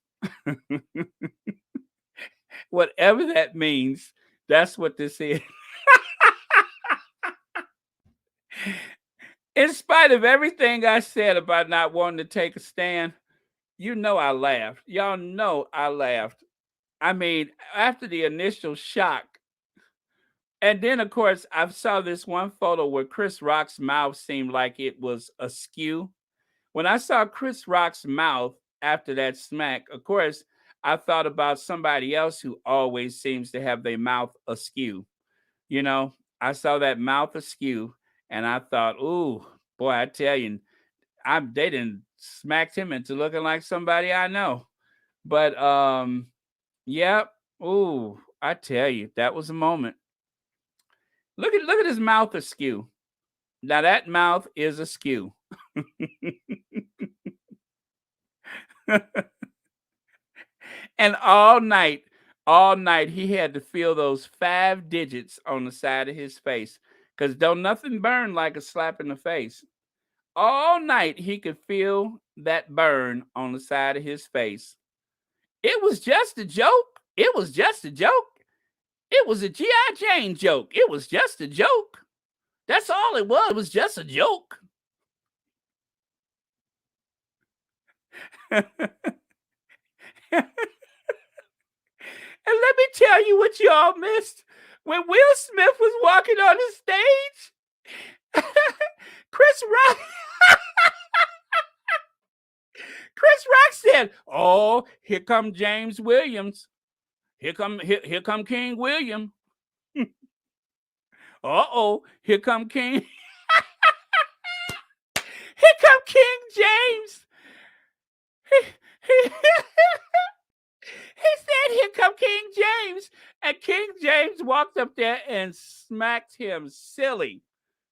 A: Whatever that means, that's what this is. In spite of everything I said about not wanting to take a stand, you know I laughed. Y'all know I laughed. I mean, after the initial shock, and then of course I saw this one photo where Chris Rock's mouth seemed like it was askew. When I saw Chris Rock's mouth after that smack, of course, I thought about somebody else who always seems to have their mouth askew. You know, I saw that mouth askew, and I thought, "Ooh, boy, I tell you, they didn't smacked him into looking like somebody I know." But yep. Ooh, I tell you, that was a moment. Look at his mouth askew. Now that mouth is askew. And all night he had to feel those 5 digits on the side of his face. Cause don't nothing burn like a slap in the face. All night he could feel that burn on the side of his face. It was just a joke. It was just a joke. It was a G.I. Jane joke. It was just a joke. That's all it was. It was just a joke. And let me tell you what y'all missed. When Will Smith was walking on the stage, Chris Rock Chris Rock said, "Oh, here come James Williams. Here come King William. Uh-oh, here come King here come King James." He, he, he said, "Here come King James." And King James walked up there and smacked him silly.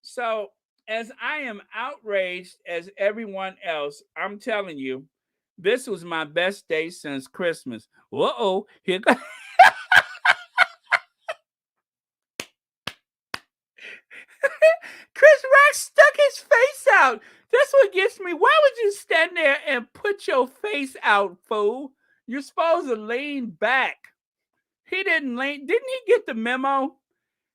A: So, as I am outraged as everyone else, I'm telling you, this was my best day since Christmas. Uh-oh, here Chris Rock stuck his face out. That's what gets me. Why would you stand there and put your face out, fool? You're supposed to lean back. He didn't lean. Didn't he get the memo?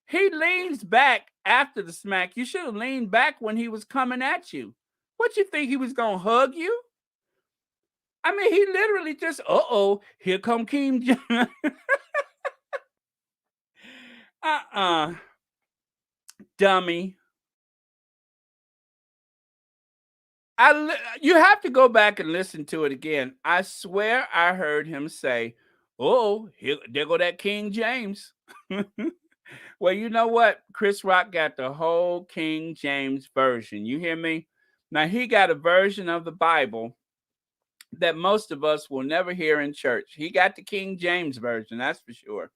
A: He leans back after the smack. You should have leaned back when he was coming at you. What you think he was gonna hug you? I mean, he literally just, uh-oh, here come King John. uh-uh, dummy. You have to go back and listen to it again. I swear I heard him say, "Oh, here there go that King James." Well, you know what? Chris Rock got the whole King James version. You hear me? Now he got a version of the Bible that most of us will never hear in church. He got the King James version, that's for sure.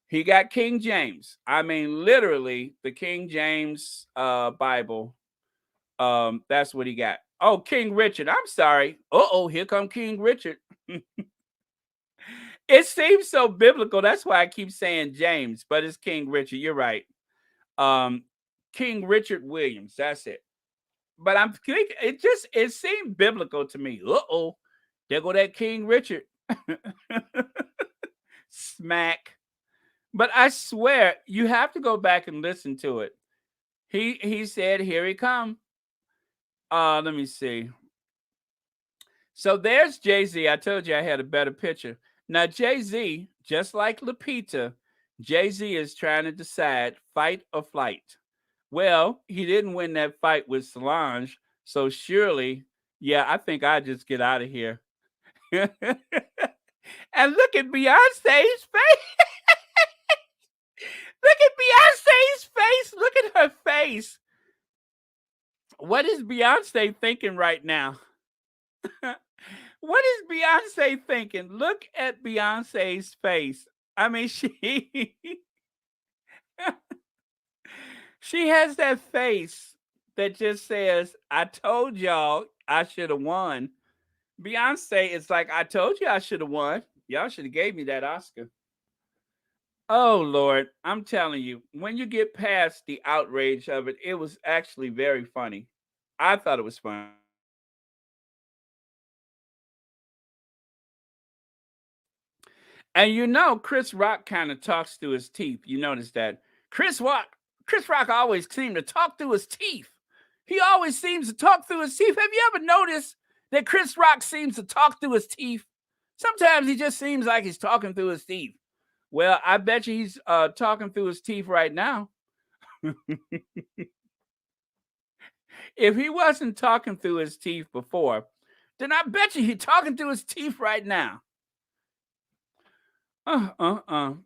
A: He got King James. I mean, literally the King James Bible. That's what he got. Oh, King Richard. I'm sorry. Uh-oh, here come King Richard. It seems so biblical. That's why I keep saying James, but it's King Richard. You're right. Um, King Richard Williams. That's it. But I'm thinking it seemed biblical to me. Uh-oh, there go that King Richard. Smack. But I swear, you have to go back and listen to it. He said, "Here he come." Let me see. So there's Jay Z. I told you I had a better picture. Now Jay Z, just like Lupita, Jay Z is trying to decide fight or flight. Well, he didn't win that fight with Solange, so surely, yeah, I think I just get out of here. And look at Beyonce's face. Look at Beyonce's face. Look at her face. What is Beyonce thinking right now? What is Beyonce thinking? Look at Beyonce's face. I mean, she she has that face that just says, "I told y'all I should have won." Beyonce is like, "I told you I should have won. Y'all should have gave me that Oscar." Oh Lord, I'm telling you, when you get past the outrage of it, it was actually very funny. I thought it was funny. And you know, Chris Rock kind of talks through his teeth. You notice that Chris Rock always seemed to talk through his teeth. He always seems to talk through his teeth. Have you ever noticed that Chris Rock seems to talk through his teeth? Sometimes he just seems like he's talking through his teeth. Well, I bet you he's talking through his teeth right now. If he wasn't talking through his teeth before, then I bet you he's talking through his teeth right now.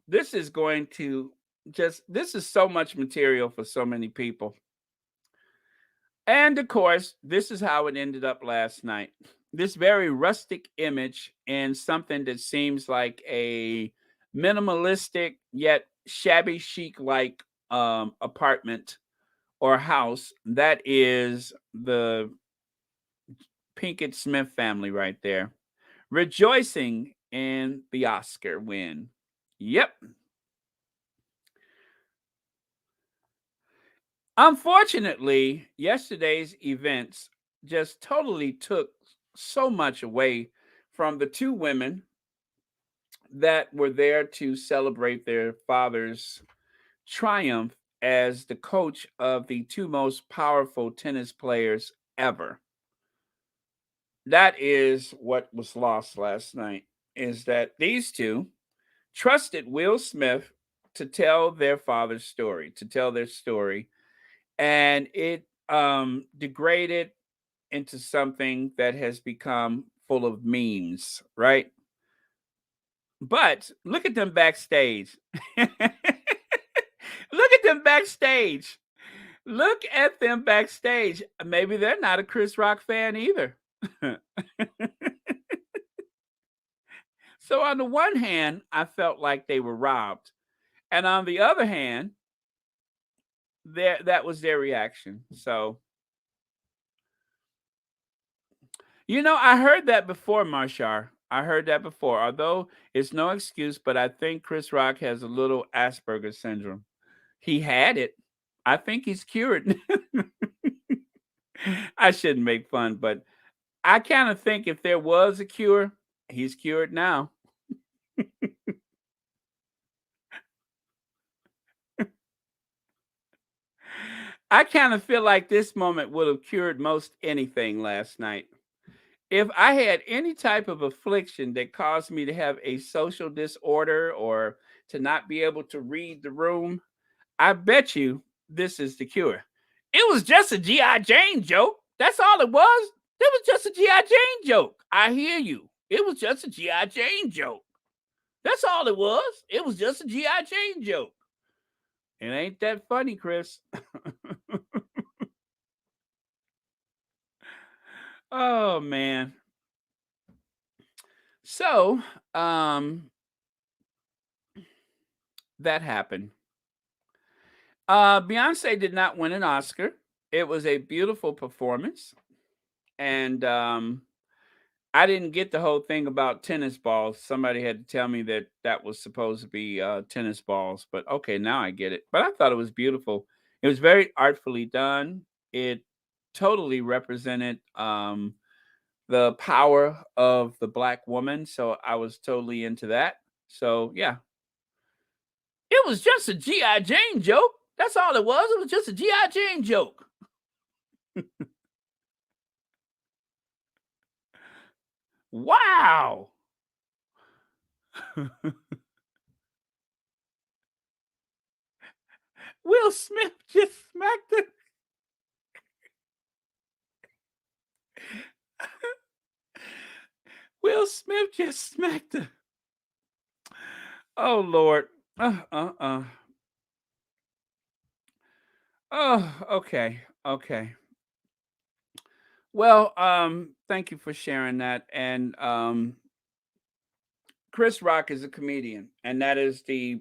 A: This is going to this is so much material for so many people. And of course, this is how it ended up last night. This very rustic image in something that seems like a minimalistic yet shabby chic like apartment or house. That is the Pinkett Smith family right there, rejoicing in the Oscar win. Yep. Unfortunately, yesterday's events just totally took so much away from the two women that were there to celebrate their father's triumph as the coach of the two most powerful tennis players ever. That is what was lost last night, is that these two trusted Will Smith to tell their father's story, to tell their story, and it degraded into something that has become full of memes, right? But look at them backstage. Look at them backstage. Look at them backstage. Maybe they're not a Chris Rock fan either. So on the one hand, I felt like they were robbed. And on the other hand, that was their reaction. So, I heard that before, Marshar. I heard that before. Although it's no excuse, but I think Chris Rock has a little Asperger's syndrome. He had it. I think he's cured. I shouldn't make fun, but I kind of think if there was a cure, he's cured now. I kind of feel like this moment would have cured most anything last night. If I had any type of affliction that caused me to have a social disorder or to not be able to read the room, I bet you this is the cure. It was just a G.I. Jane joke. That's all it was. It was just a G.I. Jane joke. I hear you. It was just a G.I. Jane joke. That's all it was. It was just a G.I. Jane joke. It ain't that funny, Chris. Oh man. So, that happened. Beyonce did not win an Oscar. It was a beautiful performance, and I didn't get the whole thing about tennis balls. Somebody had to tell me that that was supposed to be tennis balls, but okay, now I get it. But I thought it was beautiful. It was very artfully done. It totally represented the power of the black woman. So I was totally into that. So yeah, it was just a GI Jane joke. That's all it was. It was just a GI Jane joke. Wow. Will Smith just smacked the Will Smith just smacked the Oh Lord. Uh. Oh, okay. Okay. Well, thank you for sharing that. And Chris Rock is a comedian, and that is the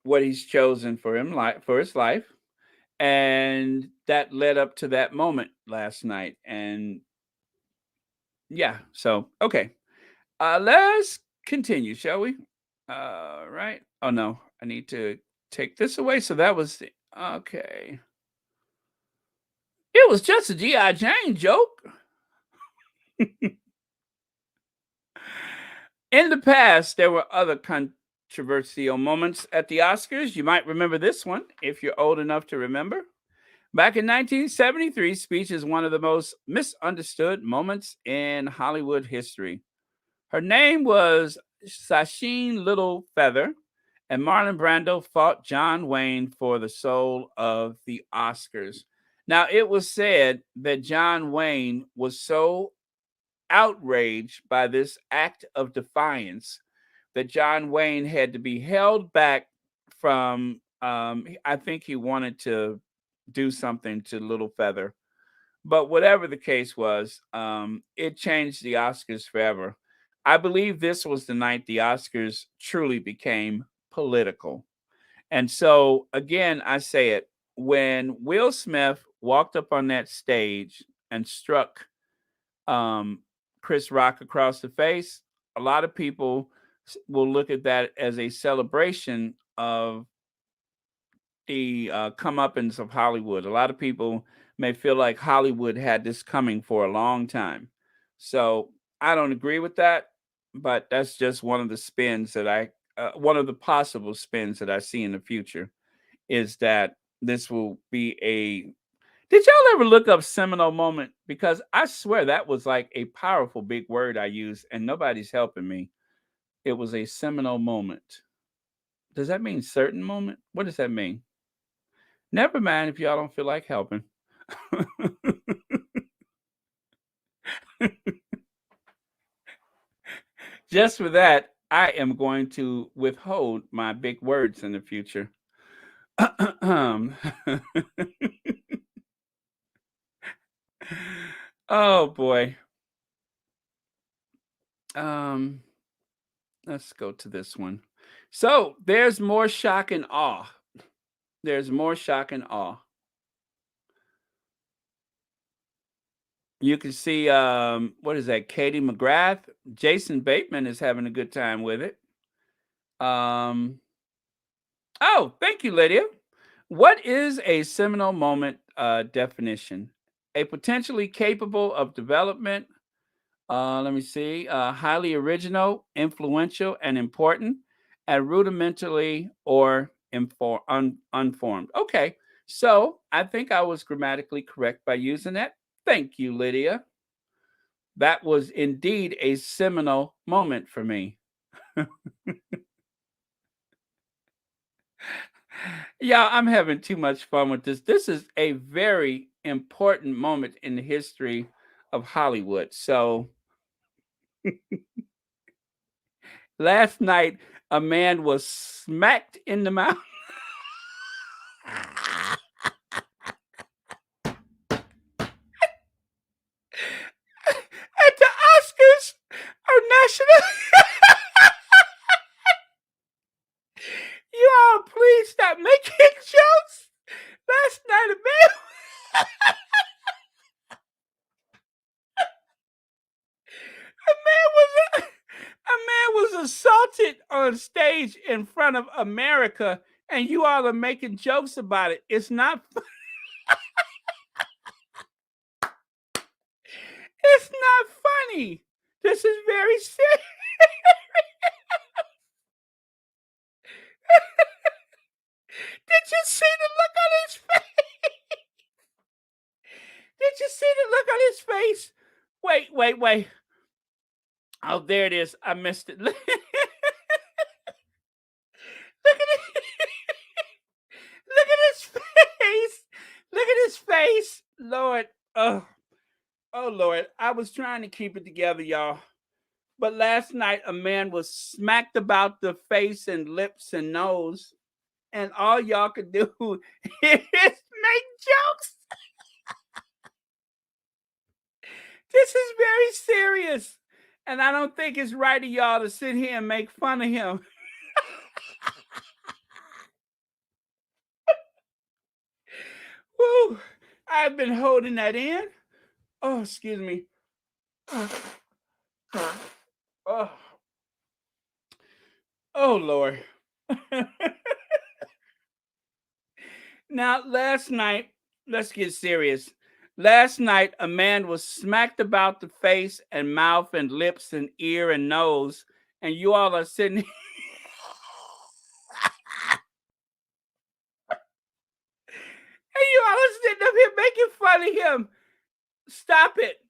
A: what he's chosen for him life for his life. And that led up to that moment last night. And yeah, so okay. Let's continue, shall we? Right. Oh no, I need to take this away. So that was the okay. It was just a G.I. Jane joke. In the past, there were other controversial moments at the Oscars. You might remember this one if you're old enough to remember. Back in 1973, speech is one of the most misunderstood moments in Hollywood history. Her name was Sacheen Little Feather, and Marlon Brando fought John Wayne for the soul of the Oscars. Now, it was said that John Wayne was so outraged by this act of defiance that John Wayne had to be held back from, I think he wanted to do something to Little Feather. But whatever the case was, it changed the Oscars forever. I believe this was the night the Oscars truly became political. And so, again, I say it when Will Smith walked up on that stage and struck um, Chris Rock across the face, a lot of people will look at that as a celebration of the comeuppance of Hollywood. A lot of people may feel like Hollywood had this coming for a long time. So I don't agree with that, but that's just one of the spins that one of the possible spins that I see in the future is that this will be a. Did y'all ever look up seminal moment? Because I swear that was like a powerful big word I used, and nobody's helping me. It was a seminal moment. Does that mean certain moment? What does that mean? Never mind if y'all don't feel like helping. Just for that, I am going to withhold my big words in the future. Oh boy. Um, let's go to this one. So there's more shock and awe. There's more shock and awe. You can see what is that? Katie McGrath. Jason Bateman is having a good time with it. Um, oh, thank you, Lydia. What is a seminal moment definition? A potentially capable of development. Let me see. Highly original, influential, and important, and rudimentally or unformed. Okay, so I think I was grammatically correct by using that. Thank you, Lydia. That was indeed a seminal moment for me. Yeah, I'm having too much fun with this. This is a very important moment in the history of Hollywood. So last night, a man was smacked in the mouth. At the Oscars are national. You all please stop making jokes. Last night, a man was assaulted on stage in front of America, and you all are making jokes about it. It's not. funny. This is very serious. Did you see the look on his face? Did you see the look on his face? Wait, wait, wait. Oh, there it is. I missed it. Look at it. Look at his face. Look at his face. Lord. Oh, oh, Lord. I was trying to keep it together, y'all. But last night, a man was smacked about the face and lips and nose, and all y'all could do is make jokes. This is very serious. And I don't think it's right of y'all to sit here and make fun of him. Woo! I've been holding that in. Oh, excuse me. Oh, oh Lord. Now, last night, let's get serious. Last night, a man was smacked about the face and mouth and lips and ear and nose, and you all are sitting. And you all are sitting up here making fun of him. Stop it.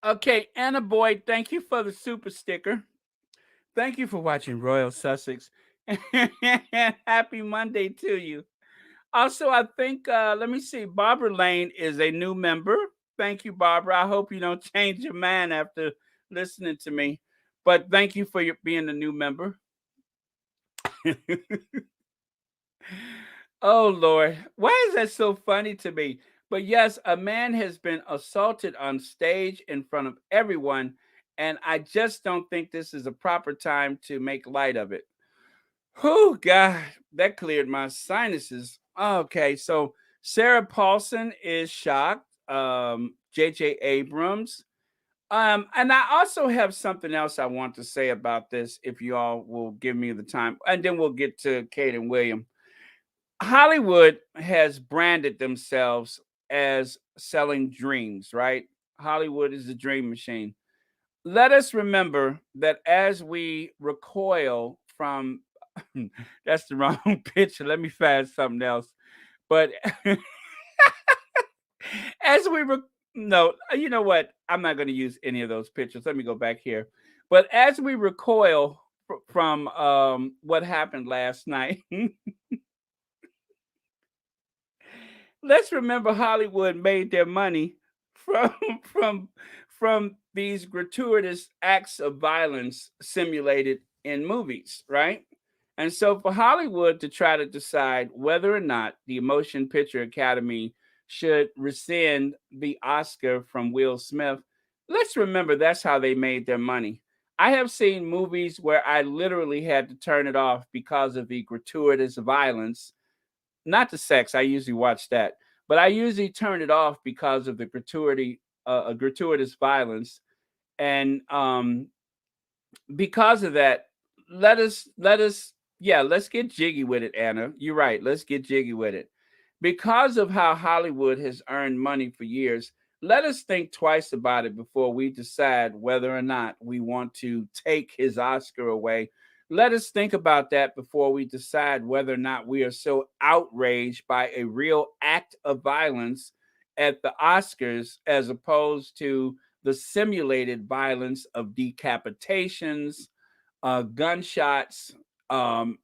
A: Okay, Anna Boyd, thank you for the super sticker. Thank you for watching Royal Sussex. And happy Monday to you. Also, I think, let me see, Barbara Lane is a new member. Thank you, Barbara. I hope you don't change your mind after listening to me. But thank you for being a new member. Oh, Lord. Why is that so funny to me? But yes, a man has been assaulted on stage in front of everyone. And I just don't think this is a proper time to make light of it. Oh, God, that cleared my sinuses. Okay, so Sarah Paulson is shocked. J.J. Abrams. And I also have something else I want to say about this, if you all will give me the time, and then we'll get to Kate and William. Hollywood has branded themselves as selling dreams, right? Hollywood is a dream machine. Let us remember that as we recoil from that's the wrong picture. Let me find something else. But as we no, you know what? I'm not going to use any of those pictures. Let me go back here. But as we recoil from what happened last night, let's remember Hollywood made their money from from from these gratuitous acts of violence simulated in movies, right? And so for Hollywood to try to decide whether or not the Motion Picture Academy should rescind the Oscar from Will Smith, let's remember that's how they made their money. I have seen movies where I literally had to turn it off because of the gratuitous violence, not the sex. I usually watch that, but I usually turn it off because of the gratuitous violence, and because of that, yeah, let's get jiggy with it, Anna. You're right. Let's get jiggy with it. Because of how Hollywood has earned money for years, let us think twice about it before we decide whether or not we want to take his Oscar away. Let us think about that before we decide whether or not we are so outraged by a real act of violence at the Oscars as opposed to the simulated violence of decapitations, gunshots,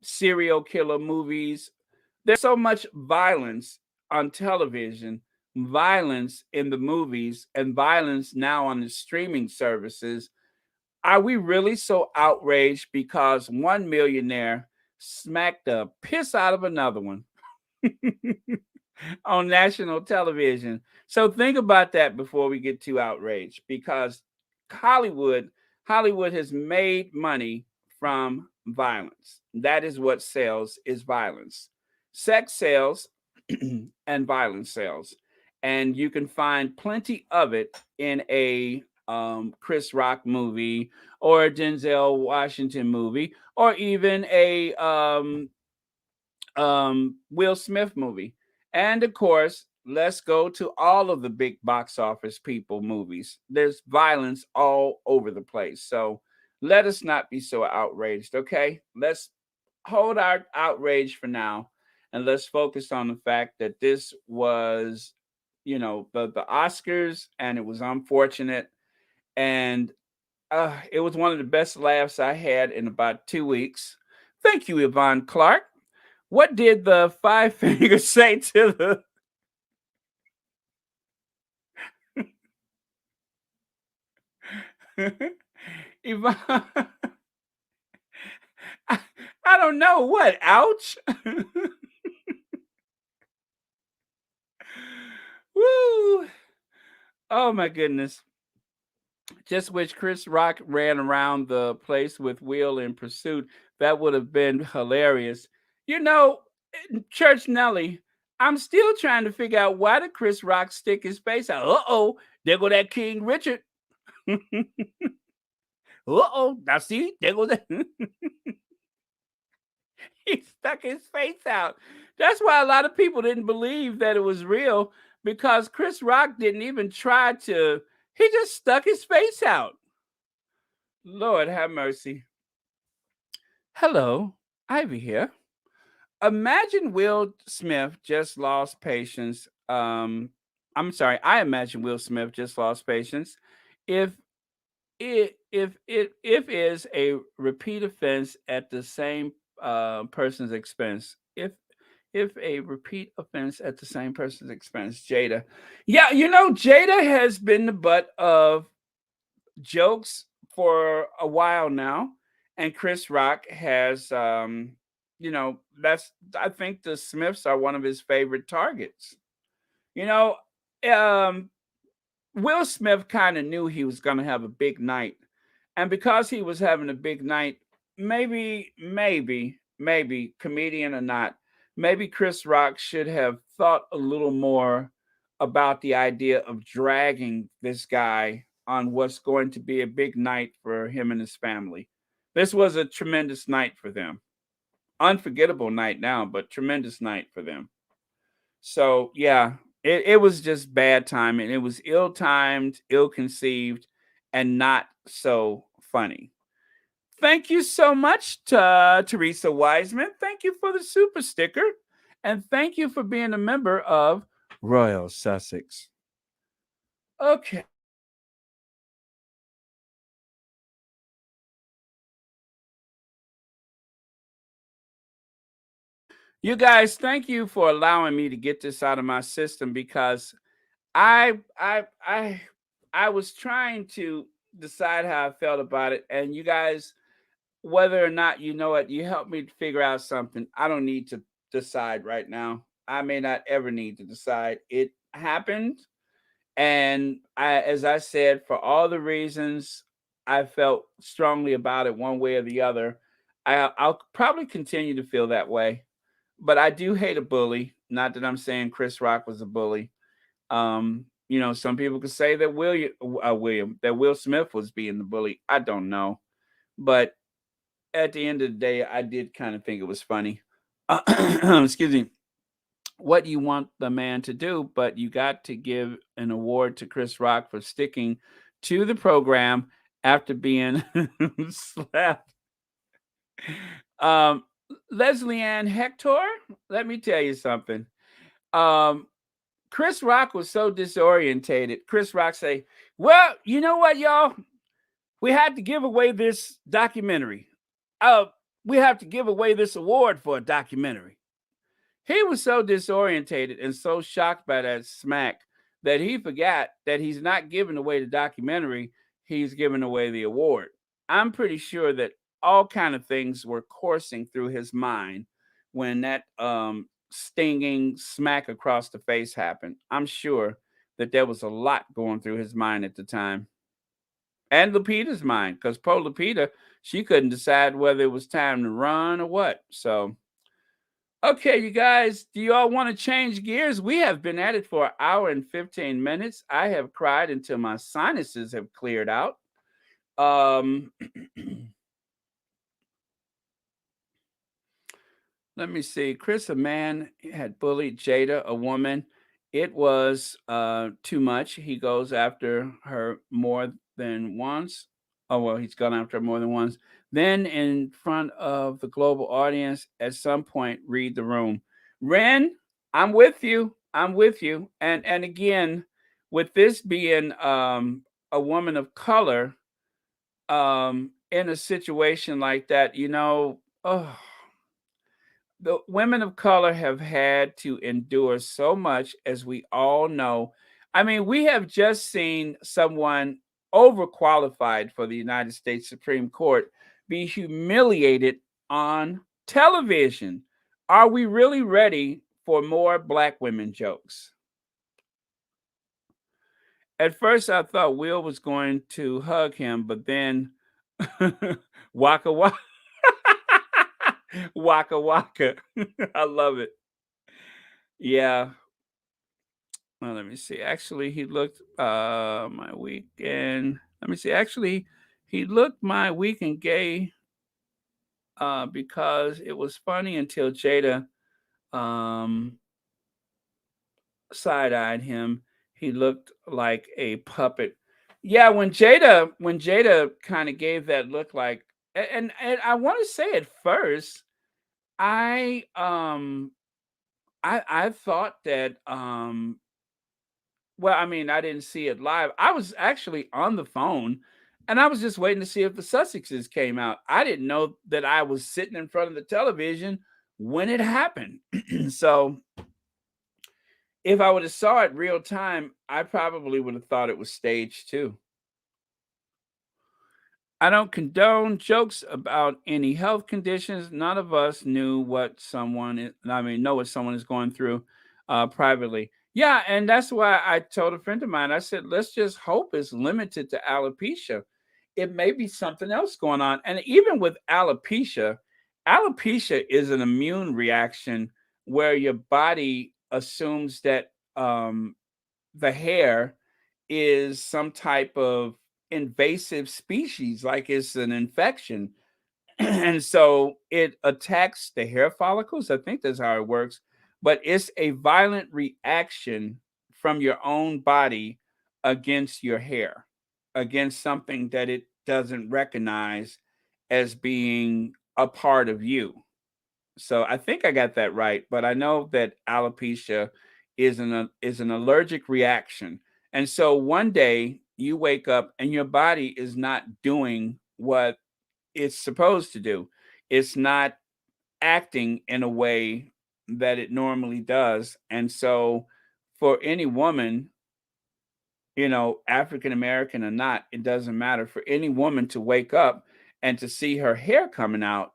A: serial killer movies. There's so much violence on television, violence in the movies, and violence now on the streaming services. Are we really so outraged because one millionaire smacked the piss out of another one on national television? So think about that before we get too outraged, because Hollywood Hollywood has made money from violence. That is what sells, is violence. Sex sells and violence sells. And you can find plenty of it in a Chris Rock movie or a Denzel Washington movie or even Will Smith movie. And of course, let's go to all of the big box office people movies. There's violence all over the place. So let us not be so outraged, okay? Let's hold our outrage for now and let's focus on the fact that this was, the Oscars, and it was unfortunate, and it was one of the best laughs I had in about 2 weeks. Thank you, Yvonne Clark. What did the five fingers say to the Yvonne? I, I don't know what. Ouch. Woo. Oh my goodness. Just wish Chris Rock ran around the place with Will in pursuit. That would have been hilarious. You know, Church Nelly, I'm still trying to figure out why did Chris Rock stick his face out. Uh-oh, there go that King Richard. Uh-oh, now see, there goes that. He stuck his face out. That's why a lot of people didn't believe that it was real, because Chris Rock didn't even try to, he just stuck his face out. Lord have mercy. Hello, Ivy here. Imagine Will Smith just lost patience. I'm sorry, I imagine Will Smith just lost patience if if is a repeat offense at the same person's expense. If a repeat offense at the same person's expense. Jada. Yeah, Jada has been the butt of jokes for a while now, and Chris Rock has that's, I think the Smiths are one of his favorite targets. You know, um Will Smith kind of knew he was going to have a big night. And because he was having a big night, maybe, comedian or not, maybe Chris Rock should have thought a little more about the idea of dragging this guy on what's going to be a big night for him and his family. This was a tremendous night for them. Unforgettable night now, but tremendous night for them. So yeah, it was just bad timing. It was ill timed, ill conceived, and not so funny. Thank you so much to Teresa Wiseman. Thank you for the super sticker. And thank you for being a member of Royal Sussex. Okay. You guys, thank you for allowing me to get this out of my system, because I I I I was trying to decide how I felt about it, and you guys, whether or not you know it, you help me figure out something. I don't need to decide right now. I may not ever need to decide. It happened, and as I said, for all the reasons I felt strongly about it, one way or the other, I'll probably continue to feel that way. But I do hate a bully. Not that I'm saying Chris Rock was a bully. Some people could say that Will Smith was being the bully. I don't know, but at the end of the day, I did kind of think it was funny. Excuse me. What you want the man to do, but you got to give an award to Chris Rock for sticking to the program after being slapped. Um, Leslie Ann Hector, let me tell you something. Um, Chris Rock was so disorientated. Chris Rock say, "Well, you know what, y'all? We had to give away this documentary. Uh, we have to give away this award for a documentary." He was so disorientated and so shocked by that smack that he forgot that he's not giving away the documentary, he's giving away the award. I'm pretty sure that all kind of things were coursing through his mind when that stinging smack across the face happened. I'm sure that there was a lot going through his mind at the time. And Lupita's mind, because poor Lupita, she couldn't decide whether it was time to run or what. So okay, you guys, do you all want to change gears? We have been at it for an hour and 15 minutes. I have cried until my sinuses have cleared out. Um, Let me see. Chris, a man, had bullied Jada, a woman. It was too much. He goes after her more than once. Oh, well, he's gone after her more than once. Then, in front of the global audience, at some point, read the room. Ren, I'm with you. I'm with you. And again, with this being a woman of color, in a situation like that, oh, the women of color have had to endure so much, as we all know. I mean, we have just seen someone overqualified for the United States Supreme Court be humiliated on television. Are we really ready for more black women jokes? At first, I thought Will was going to hug him, but then waka waka. Waka waka. I love it. Yeah. Well, let me see. Actually, he looked my weekend. Let me see. Actually, he looked my weekend gay because it was funny until Jada um side-eyed him. He looked like a puppet. Yeah, when Jada kind of gave that look, like, and I want to say at first, I I thought that well, I mean, I didn't see it live. I was actually on the phone and I was just waiting to see if the Sussexes came out. I didn't know that I was sitting in front of the television when it happened. So if I would have saw it real time, I probably would have thought it was staged too. I don't condone jokes about any health conditions. None of us knew what someone is, I mean, know what someone is going through privately. Yeah, and that's why I told a friend of mine, I said, let's just hope it's limited to alopecia. It may be something else going on. And even with alopecia, alopecia is an immune reaction where your body assumes that the hair is some type of invasive species, like it's an infection. And so it attacks the hair follicles. I think that's how it works. But it's a violent reaction from your own body against your hair, against something that it doesn't recognize as being a part of you. So I think I got that right, but I know that alopecia is an allergic reaction. And so one day you wake up and your body is not doing what it's supposed to do. It's not acting in a way that it normally does. And so for any woman, African American or not, it doesn't matter. For any woman to wake up and to see her hair coming out,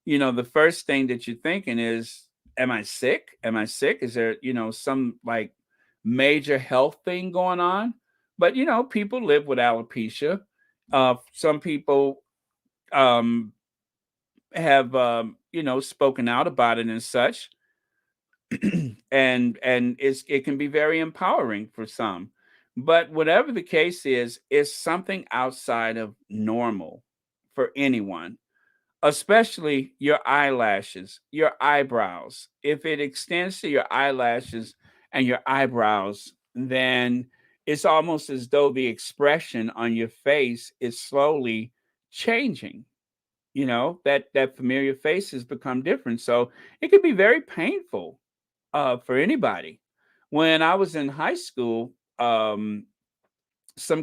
A: the first thing that you're thinking is, am I sick? Am I sick? Is there, some like major health thing going on? But, people live with alopecia. Some people um, have, spoken out about it and such. And it can be very empowering for some. But whatever the case is, it's something outside of normal for anyone, especially your eyelashes, your eyebrows. If it extends to your eyelashes and your eyebrows, then it's almost as though the expression on your face is slowly changing. That familiar face has become different. So it can be very painful for anybody. When I was in high school, some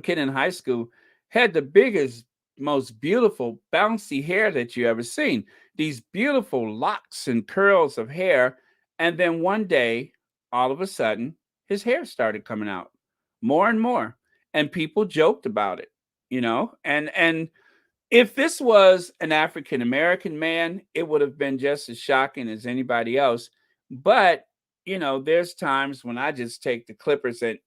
A: kid in high school had the biggest, most beautiful, bouncy hair that you ever seen. These beautiful locks and curls of hair. And then one day, all of a sudden, his hair started coming out more and more. And people joked about it, and if this was an African American man, it would have been just as shocking as anybody else. But, there's times when I just take the clippers and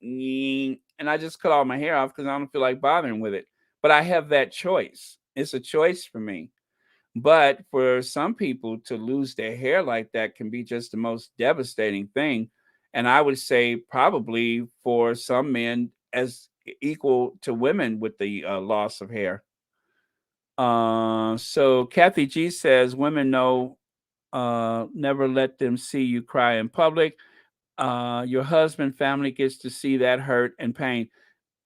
A: I just cut all my hair off because I don't feel like bothering with it. But I have that choice. It's a choice for me. But for some people to lose their hair like that can be just the most devastating thing. And I would say probably for some men as equal to women with the loss of hair. So Kathy G says women know. Never let them see you cry in public. Your husband family gets to see that hurt and pain.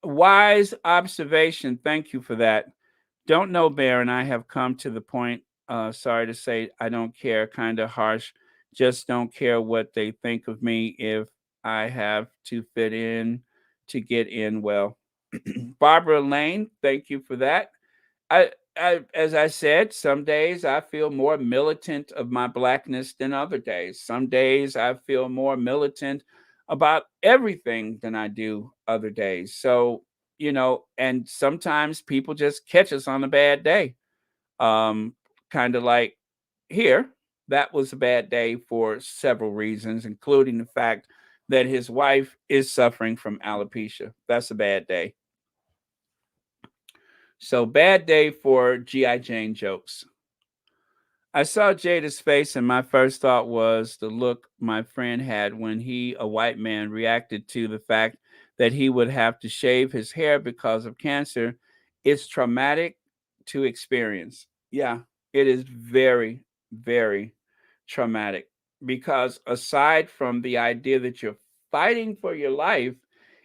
A: Wise observation. Thank you for that. Don't know, Baron. I have come to the point. Sorry to say, I don't care. Kind of harsh. Just don't care what they think of me if I have to fit in to get in. Well, Barbara Lane, thank you for that. As I said, some days I feel more militant of my blackness than other days. Some days I feel more militant about everything than I do other days. So, and sometimes people just catch us on a bad day. Um, kind of like here, that was a bad day for several reasons, including the fact that his wife is suffering from alopecia. That's a bad day. So, bad day for G.I. Jane jokes. I saw Jada's face, and my first thought was the look my friend had when he, a white man, reacted to the fact that he would have to shave his hair because of cancer. It's traumatic to experience. Yeah, it is very, very traumatic because aside from the idea that you're fighting for your life,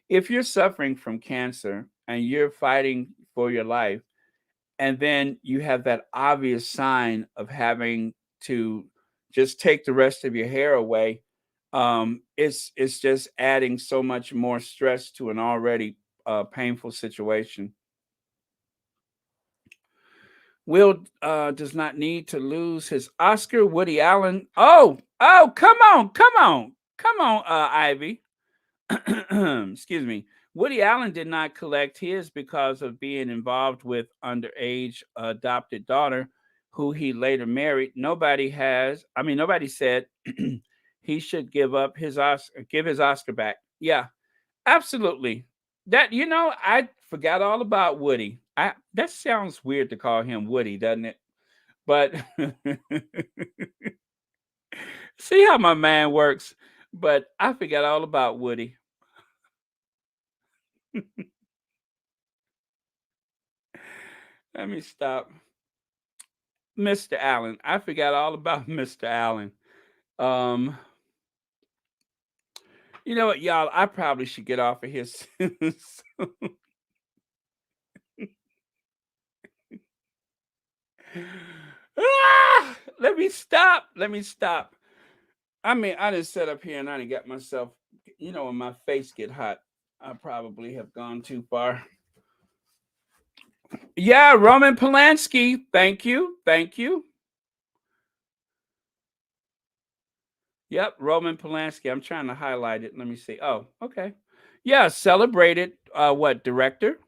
A: if you're suffering from cancer and you're fighting for your life, and then you have that obvious sign of having to just take the rest of your hair away, it's just adding so much more stress to an already painful situation. Will does not need to lose his Oscar. Woody Allen. Oh, come on, Ivy. Excuse me. Woody Allen did not collect his because of being involved with underage adopted daughter, who he later married. Nobody said he should give his Oscar back. Yeah, absolutely. I forgot all about Woody. That sounds weird to call him Woody, doesn't it? But see how my man works. But I forgot all about Woody. Let me stop. Mr. Allen. I forgot all about Mr. Allen. Um, you know what, y'all? I probably should get off of his. Let me stop. Let me stop. I mean, I just sat up here and I done got myself. When my face get hot, I probably have gone too far. Yeah, Roman Polanski. Thank you. Thank you. Yep, Roman Polanski. I'm trying to highlight it. Let me see. Oh, okay. Yeah, celebrated what director,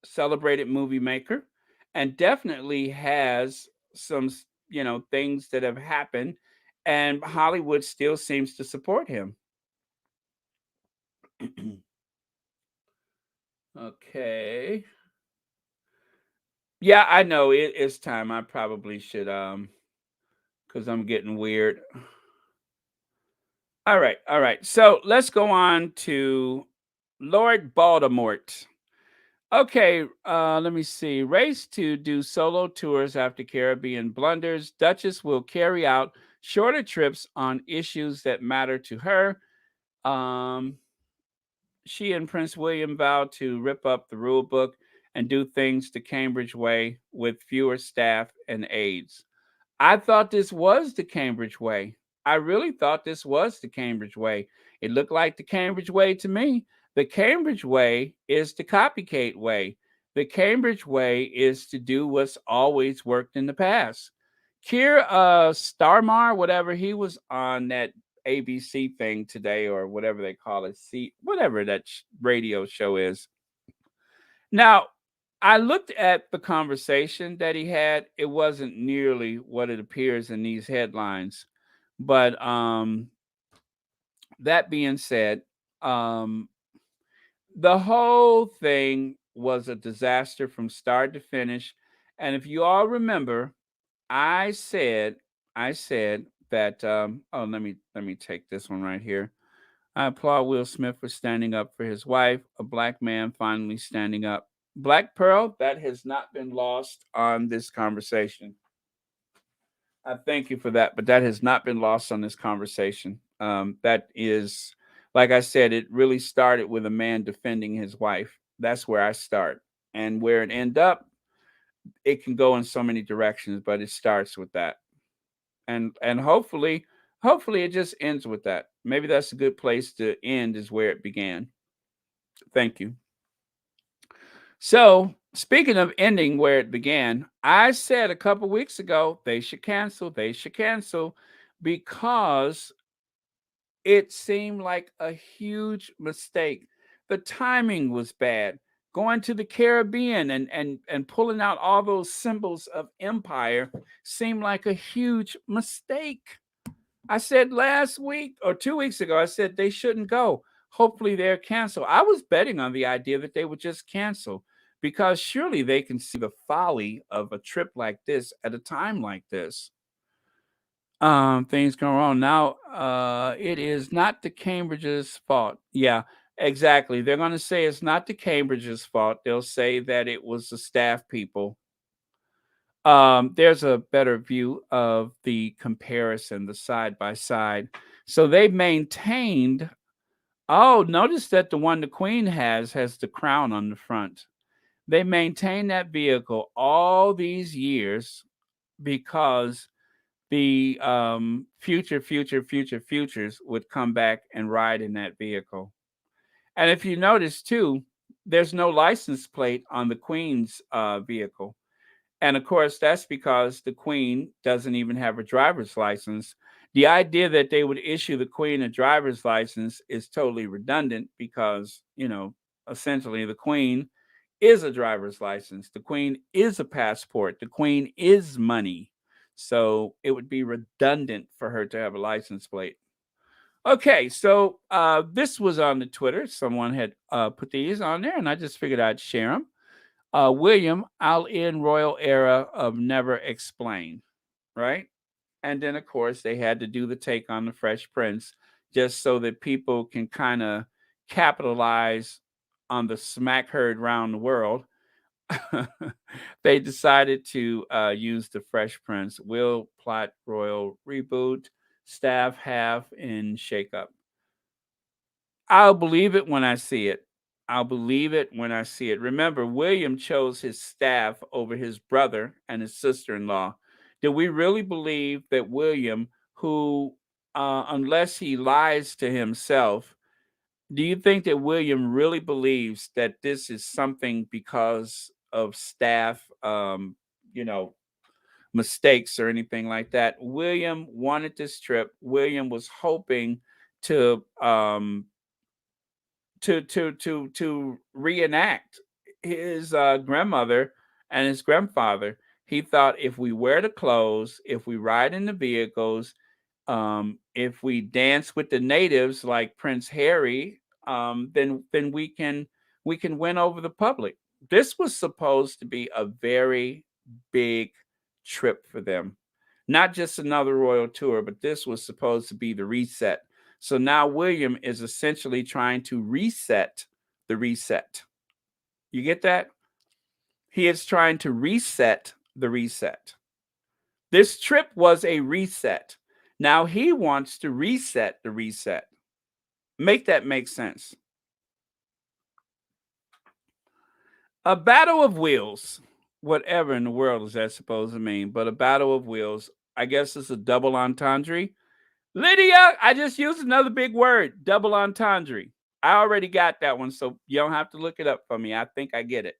A: celebrated movie maker, and definitely has some things that have happened, and Hollywood still seems to support him. Okay. Yeah, I know it's time. I probably should because I'm getting weird. All right. So let's go on to Lord Baltimort. Okay, let me see. Race to do solo tours after Caribbean blunders. Duchess will carry out shorter trips on issues that matter to her. Um, she and Prince William vow to rip up the rule book and do things the Cambridge way with fewer staff and aides. I thought this was the Cambridge way. I really thought this was the Cambridge way. It looked like the Cambridge way to me. The Cambridge way is the copycat way. The Cambridge way is to do what's always worked in the past. Keir Starmer, whatever, he was on that ABC thing today, or whatever they call it, see, whatever that radio show is. Now, I looked at the conversation that he had. It wasn't nearly what it appears in these headlines. But that being said, um, the whole thing was a disaster from start to finish. And if you all remember, I said, I said that. Oh, let me take this one right here. I applaud Will Smith for standing up for his wife, a black man finally standing up. Black Pearl, that has not been lost on this conversation. I thank you for that, but that has not been lost on this conversation. That is, like I said, it really started with a man defending his wife. That's where I start, and where it end up, it can go in so many directions, but it starts with that, and hopefully it just ends with that. Maybe that's a good place to end. Is where it began. Thank you. So, speaking of ending where it began, I said a couple weeks ago they should cancel because it seemed like a huge mistake. The timing was bad. Going to the Caribbean and pulling out all those symbols of empire seemed like a huge mistake. I said last week or 2 weeks ago, I said they shouldn't go. Hopefully they're canceled. I was betting on the idea that they would just cancel because surely they can see the folly of a trip like this at a time like this. Things go wrong. Now, it is not the Cambridge's fault. Yeah, exactly. They're going to say it's not the Cambridge's fault. They'll say that it was the staff people. There's a better view of the comparison, the side by side. So they maintained. Oh, notice that the one the Queen has the crown on the front. They maintained that vehicle all these years because the futures would come back and ride in that vehicle. And if you notice too, there's no license plate on the Queen's vehicle. And of course, that's because the Queen doesn't even have a driver's license. The idea that they would issue the Queen a driver's license is totally redundant because, essentially the Queen is a driver's license. The Queen is a passport. The Queen is money. So it would be redundant for her to have a license plate. Okay, so this was on the Twitter. Someone had put these on there, and I just figured I'd share them. William, I'll end royal era of never explain, right? And then, of course, they had to do the take on the Fresh Prince just so that people can kind of capitalize on the smack heard around the world. They decided to use the Fresh Prince. Will plot royal reboot, staff half in shakeup. I'll believe it when I see it. I'll believe it when I see it. Remember, William chose his staff over his brother and his sister in law. Do we really believe that William, who, unless he lies to himself, do you think that William really believes that this is something because of staff, you know, mistakes or anything like that? William wanted this trip. William was hoping to to reenact his grandmother and his grandfather. He thought if we wear the clothes, if we ride in the vehicles, if we dance with the natives like Prince Harry, then we can win over the public. This was supposed to be a very big trip for them, not just another royal tour, but this was supposed to be the reset. So now William is essentially trying to reset the reset. You get that? He is trying to reset the reset. This trip was a reset. Now he wants to reset the reset. Make that make sense. A battle of wheels. Whatever in the world is that supposed to mean? But a battle of wheels. I guess it's a double entendre. Lydia, I just used another big word, double entendre. I already got that one, so you don't have to look it up for me. I think I get it.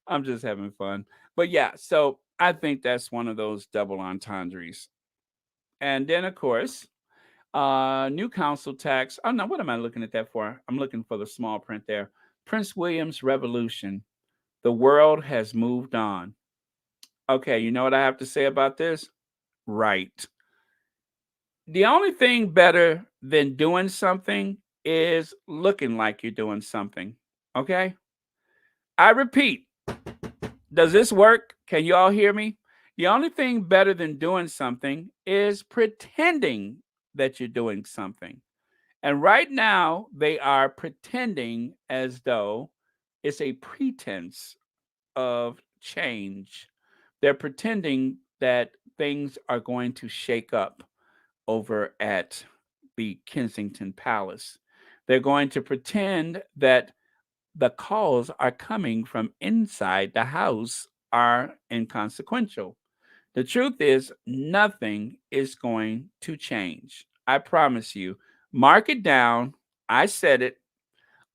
A: I'm just having fun. But yeah, so I think that's one of those double entendres. And then, of course, new council tax. Oh, no, what am I looking at that for? I'm looking for the small print there. Prince William's Revolution. The world has moved on. Okay, you know what I have to say about this? Right. The only thing better than doing something is looking like you're doing something. Okay? I repeat, does this work? Can you all hear me? The only thing better than doing something is pretending that you're doing something. And right now, they are pretending as though it's a pretense of change. They're pretending that things are going to shake up over at the Kensington Palace. They're going to pretend that the calls are coming from inside the house are inconsequential. The truth is, nothing is going to change. I promise you. Mark it down. I said it.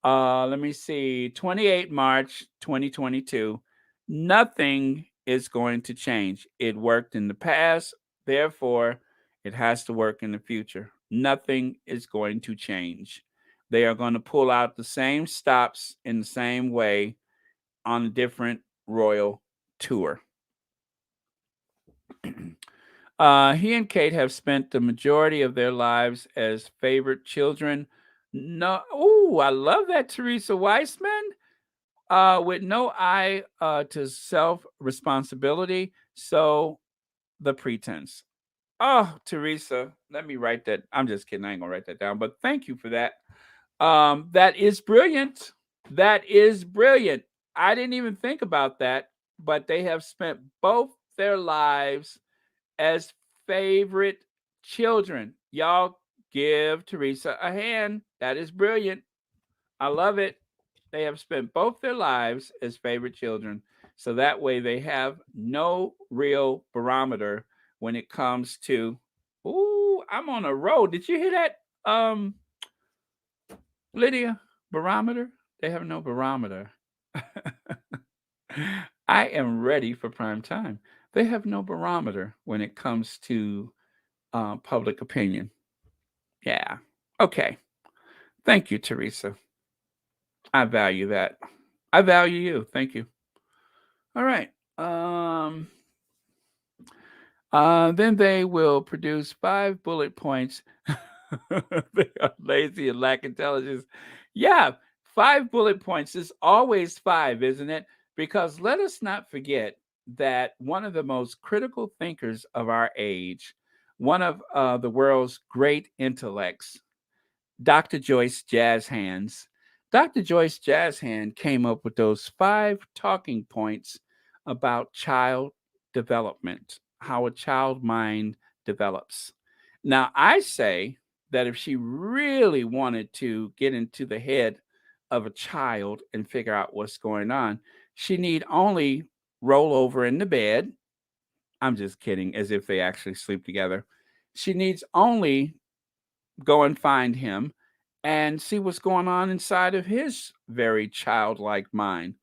A: Let me see. 28 March 2022. Nothing is going to change. It worked in the past. Therefore, it has to work in the future. Nothing is going to change. They are going to pull out the same stops in the same way on a different royal tour. He and Kate have spent the majority of their lives as favorite children. No, oh, I love that, Teresa Weissman. With no eye to self responsibility. So the pretense. Oh, Teresa, let me write that. I'm just kidding. I ain't gonna write that down. But thank you for that. That is brilliant. That is brilliant. I didn't even think about that. But they have spent both their lives as favorite children. Y'all give Teresa a hand. That is brilliant. I love it. They have spent both their lives as favorite children. So that way they have no real barometer when it comes to, ooh, I'm on a roll. Did you hear that, Lydia? Barometer? They have no barometer. I am ready for prime time. They have no barometer when it comes to public opinion. Yeah. Okay. Thank you, Teresa. I value that. I value you. Thank you. All right. Then they will produce 5 bullet points. They are lazy and lack intelligence. Yeah, 5 bullet points is always five, isn't it? Because let us not forget that one of the most critical thinkers of our age, one of the world's great intellects, Dr. Joyce Jazz Hands. Dr. Joyce Jazz Hand came up with those 5 talking points about child development, how a child mind develops. Now, I say that if she really wanted to get into the head of a child and figure out what's going on, she need only roll over in the bed. I'm just kidding, as if they actually sleep together. She needs only go and find him and see what's going on inside of his very childlike mind.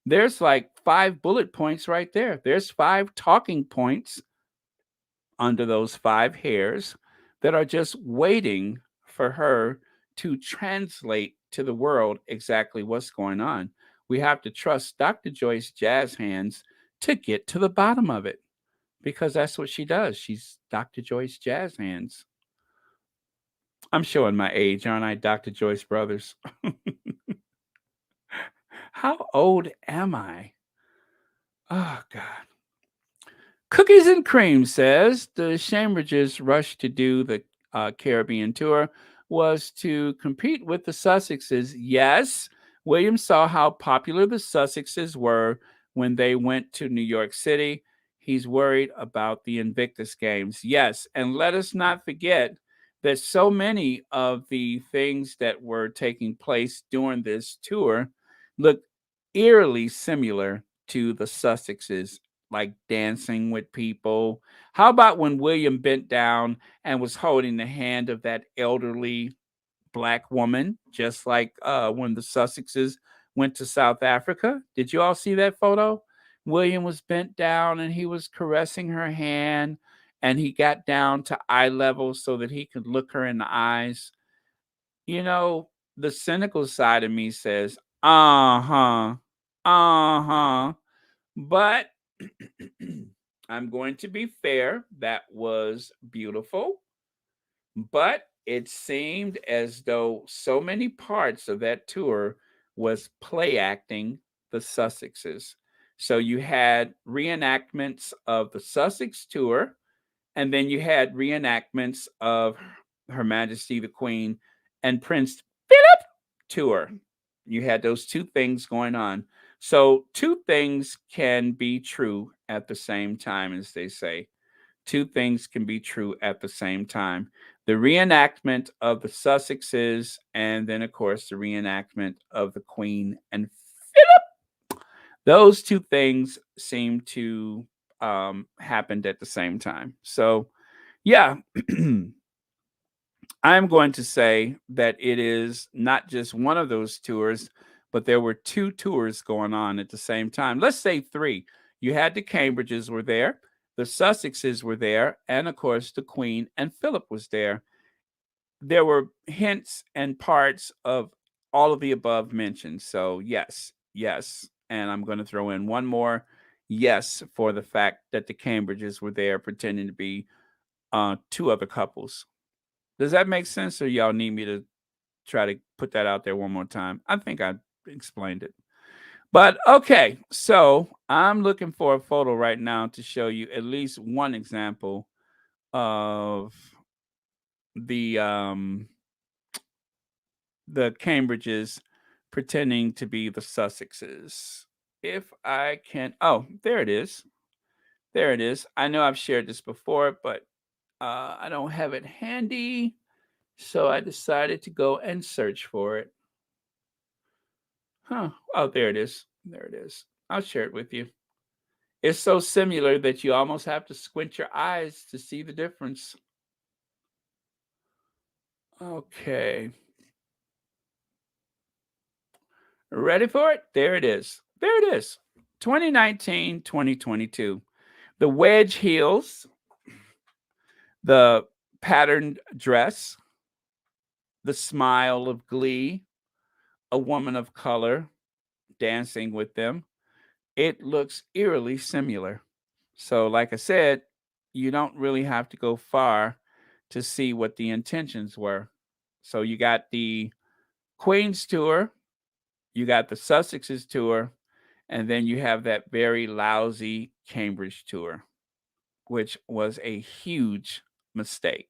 A: There's like 5 bullet points right there. There's 5 talking points under those 5 hairs that are just waiting for her to translate to the world exactly what's going on. We have to trust Dr. Joyce Jazz Hands to get to the bottom of it because that's what she does. She's Dr. Joyce Jazz Hands. I'm showing my age, aren't I, Dr. Joyce Brothers? How old am I? Oh, God. Cookies and Cream says the Shambridges' rush to do the Caribbean tour was to compete with the Sussexes. Yes, William saw how popular the Sussexes were when they went to New York City. He's worried about the Invictus Games. Yes, and let us not forget that so many of the things that were taking place during this tour look eerily similar to the Sussexes, like dancing with people. How about when William bent down and was holding the hand of that elderly black woman, just like when the Sussexes went to South Africa? Did you all see that photo? William was bent down and he was caressing her hand, and he got down to eye level so that he could look her in the eyes. You know, the cynical side of me says, uh huh, uh huh. But I'm going to be fair. That was beautiful. But it seemed as though so many parts of that tour was play acting the Sussexes. So you had reenactments of the Sussex tour, and then you had reenactments of Her Majesty the Queen and Prince Philip tour. You had those two things going on. So two things can be true at the same time, as they say. Two things can be true at the same time. The reenactment of the Sussexes, and then, of course, the reenactment of the Queen and Philip. Those two things seem to happened at the same time. So, yeah, I'm going to say that it is not just one of those tours, but there were two tours going on at the same time. Let's say three. You had the Cambridges were there, the Sussexes were there, and of course the Queen and Philip was there. There were hints and parts of all of the above mentioned. So yes, yes, and I'm going to throw in one more yes for the fact that the Cambridges were there pretending to be two other couples. Does that make sense, or y'all need me to try to put that out there one more time? I think I explained it. But okay, so I'm looking for a photo right now to show you at least one example of the um the Cambridges pretending to be the Sussexes. If I can, oh, there it is. There it is. I know I've shared this before, but I don't have it handy. So I decided to go and search for it. Huh. Oh, there it is. There it is. I'll share it with you. It's so similar that you almost have to squint your eyes to see the difference. Okay. Ready for it? There it is. There it is. 2019, 2022. The wedge heels, the patterned dress, the smile of glee, a woman of color dancing with them. It looks eerily similar. So, like I said, you don't really have to go far to see what the intentions were. So, you got the Queen's tour, you got the Sussex's tour, and then you have that very lousy Cambridge tour, which was a huge mistake.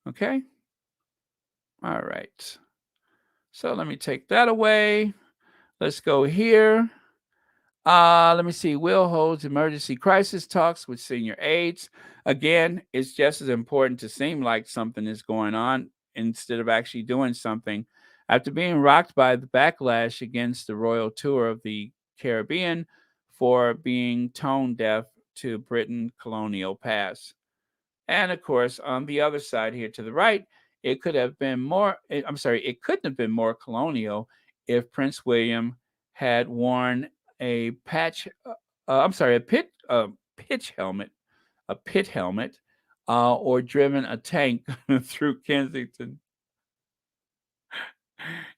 A: Okay? All right. So, let me take that away. Let's go here. Let me see. Will holds emergency crisis talks with senior aides. Again, it's just as important to seem like something is going on instead of actually doing something. After being rocked by the backlash against the royal tour of the Caribbean for being tone deaf to Britain colonial past. And of course, on the other side here to the right, it could have been more, I'm sorry, it couldn't have been more colonial if Prince William had worn a I'm sorry, a pit helmet, or driven a tank through Kensington.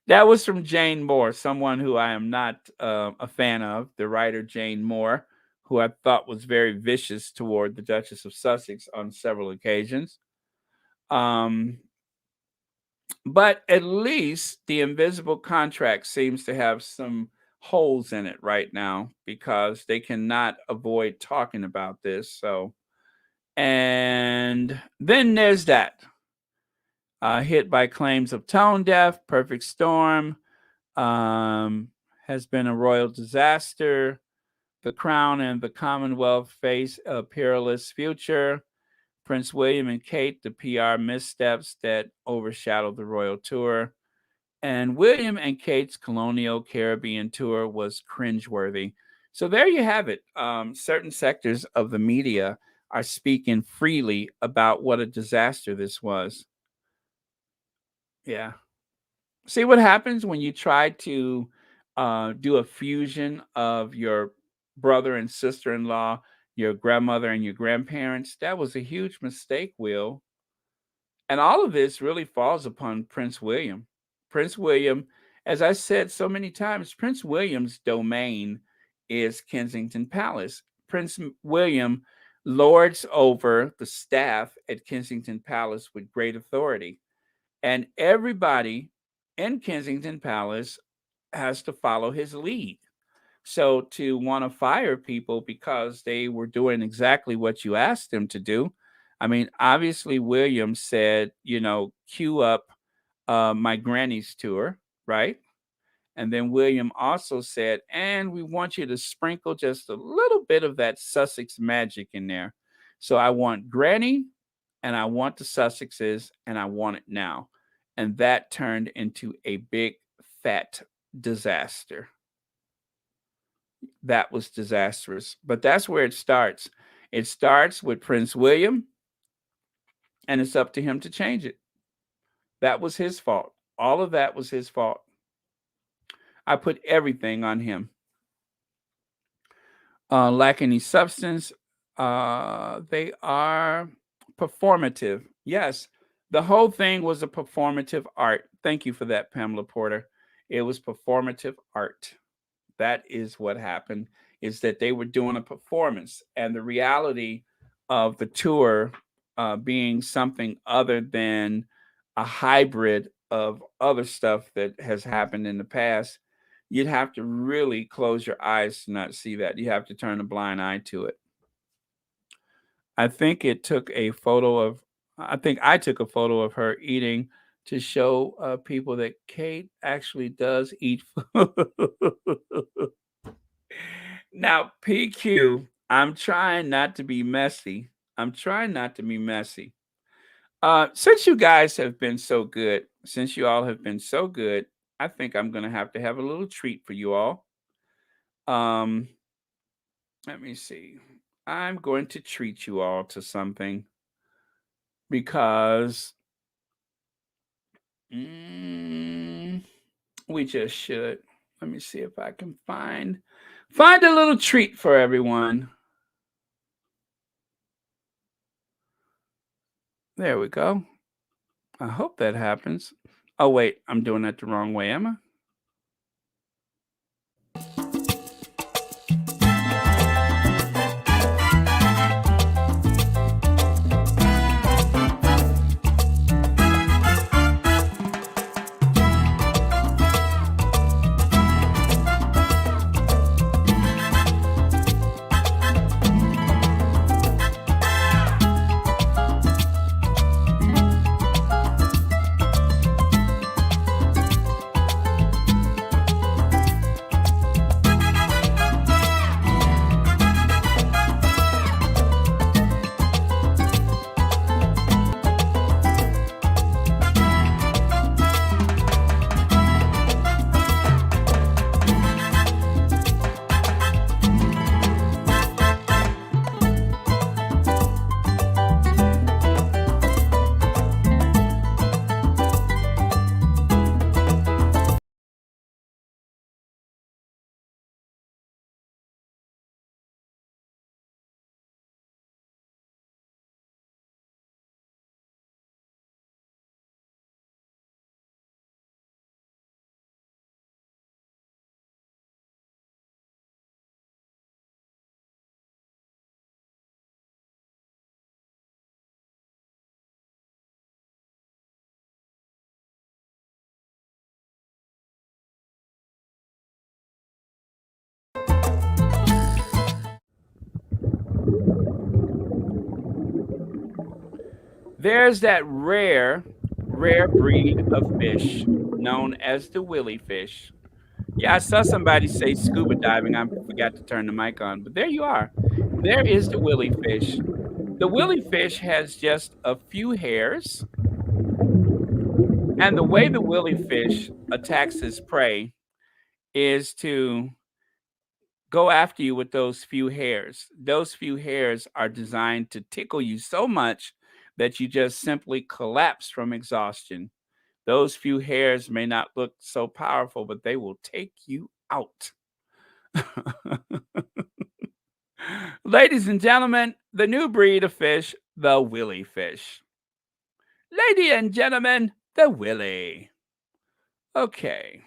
A: That was from Jane Moore, someone who I am not a fan of, the writer Jane Moore, who I thought was very vicious toward the Duchess of Sussex on several occasions. Um, but at least the invisible contract seems to have some holes in it right now because they cannot avoid talking about this. So, and then there's that hit by claims of tone deaf, perfect storm, um, has been a royal disaster. The Crown and the Commonwealth face a perilous future. Prince William and Kate, the PR missteps that overshadowed the royal tour. And William and Kate's Colonial Caribbean tour was cringeworthy. So there you have it. Certain sectors of the media are speaking freely about what a disaster this was. Yeah. See what happens when you try to do a fusion of your brother and sister in law, your grandmother and your grandparents? That was a huge mistake, Will. And all of this really falls upon Prince William. Prince William, as I said so many times, Prince William's domain is Kensington Palace. William lords over the staff at Kensington Palace with great authority. And everybody in Kensington Palace has to follow his lead. So to want to fire people because they were doing exactly what you asked them to do, I mean, obviously William said, you know, queue up my granny's tour, right? And then William also said, and we want you to sprinkle just a little bit of that Sussex magic in there. So I want Granny and I want the Sussexes and I want it now. And that turned into a big fat disaster. That was disastrous. But that's where it starts. It starts with Prince William, and it's up to him to change it. That was his fault. All of that was his fault. I put everything on him. Lack any substance. They are performative. Yes, the whole thing was a performative art. Thank you for that, Pamela Porter. It was performative art. That is what happened, is that they were doing a performance, and the reality of the tour being something other than a hybrid of other stuff that has happened in the past, you'd have to really close your eyes to not see that. You have to turn a blind eye to it. I think I took a photo of her eating to show people that Kate actually does eat food. Now, PQ, I'm trying not to be messy. I'm trying not to be messy. Since you guys have been so good, since you all have been so good, I think I'm going to have a little treat for you all. Um, Let me see. I'm going to treat you all to something because we just should. Let me see if I can find a little treat for everyone. There we go. I hope that happens. Oh, wait, I'm doing that the wrong way, am I? There's that rare breed of fish known as the willy fish. Yeah, I saw somebody say scuba diving. I forgot to turn the mic on, but there you are. There is the willy fish. The willy fish has just a few hairs, and the way the willy fish attacks his prey is to go after you with those few hairs. Those few hairs are designed to tickle you so much that you just simply collapse from exhaustion. Those few hairs may not look so powerful, but they will take you out. Ladies and gentlemen, the new breed of fish, the willy fish. Ladies and gentlemen, the willy. Okay.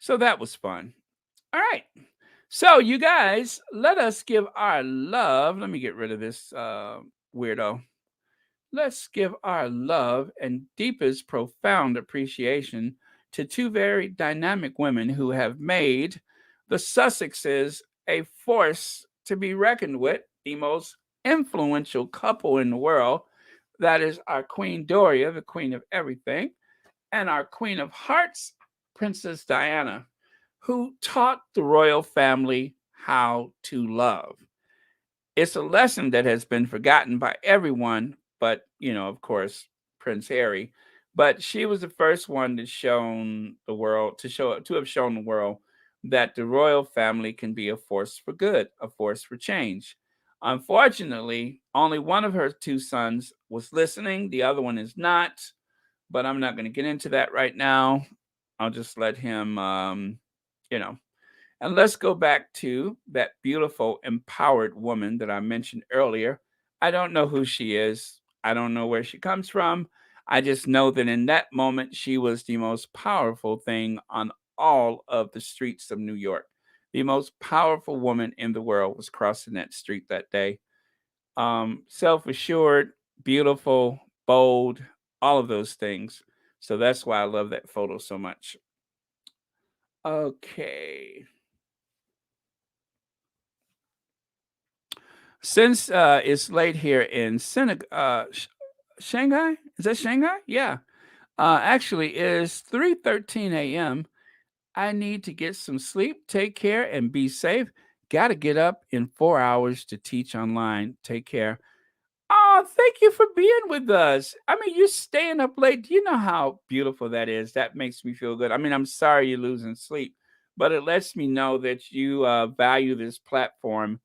A: So that was fun. All right. So, you guys, let us give our love. Let me get rid of this weirdo. Let's give our love and deepest, profound appreciation to two very dynamic women who have made the Sussexes a force to be reckoned with, the most influential couple in the world. That is our Queen Doria, the queen of everything, and our Queen of Hearts, Princess Diana, who taught the royal family how to love. It's a lesson that has been forgotten by everyone, but of course, Prince Harry. But she was the first one to shown the world to have shown the world that the royal family can be a force for good, a force for change. Unfortunately, only one of her two sons was listening, the other one is not, but I'm not going to get into that right now. I'll just let him you know, and let's go back to that beautiful, empowered woman that I mentioned earlier. I don't know who she is. I don't know where she comes from. I just know that in that moment, she was the most powerful thing on all of the streets of New York. The most powerful woman in the world was crossing that street that day. Self assured, beautiful, bold, all of those things. So that's why I love that photo so much. Okay. Since it's late here in Shanghai, is that Shanghai? Yeah. Actually, it's 3:13 a.m. I need to get some sleep. Take care and be safe. Got to get up in 4 hours to teach online. Take care. Oh, thank you for being with us. I mean, you're staying up late. Do you know how beautiful that is? That makes me feel good. I mean, I'm sorry you're losing sleep, but it lets me know that you value this platform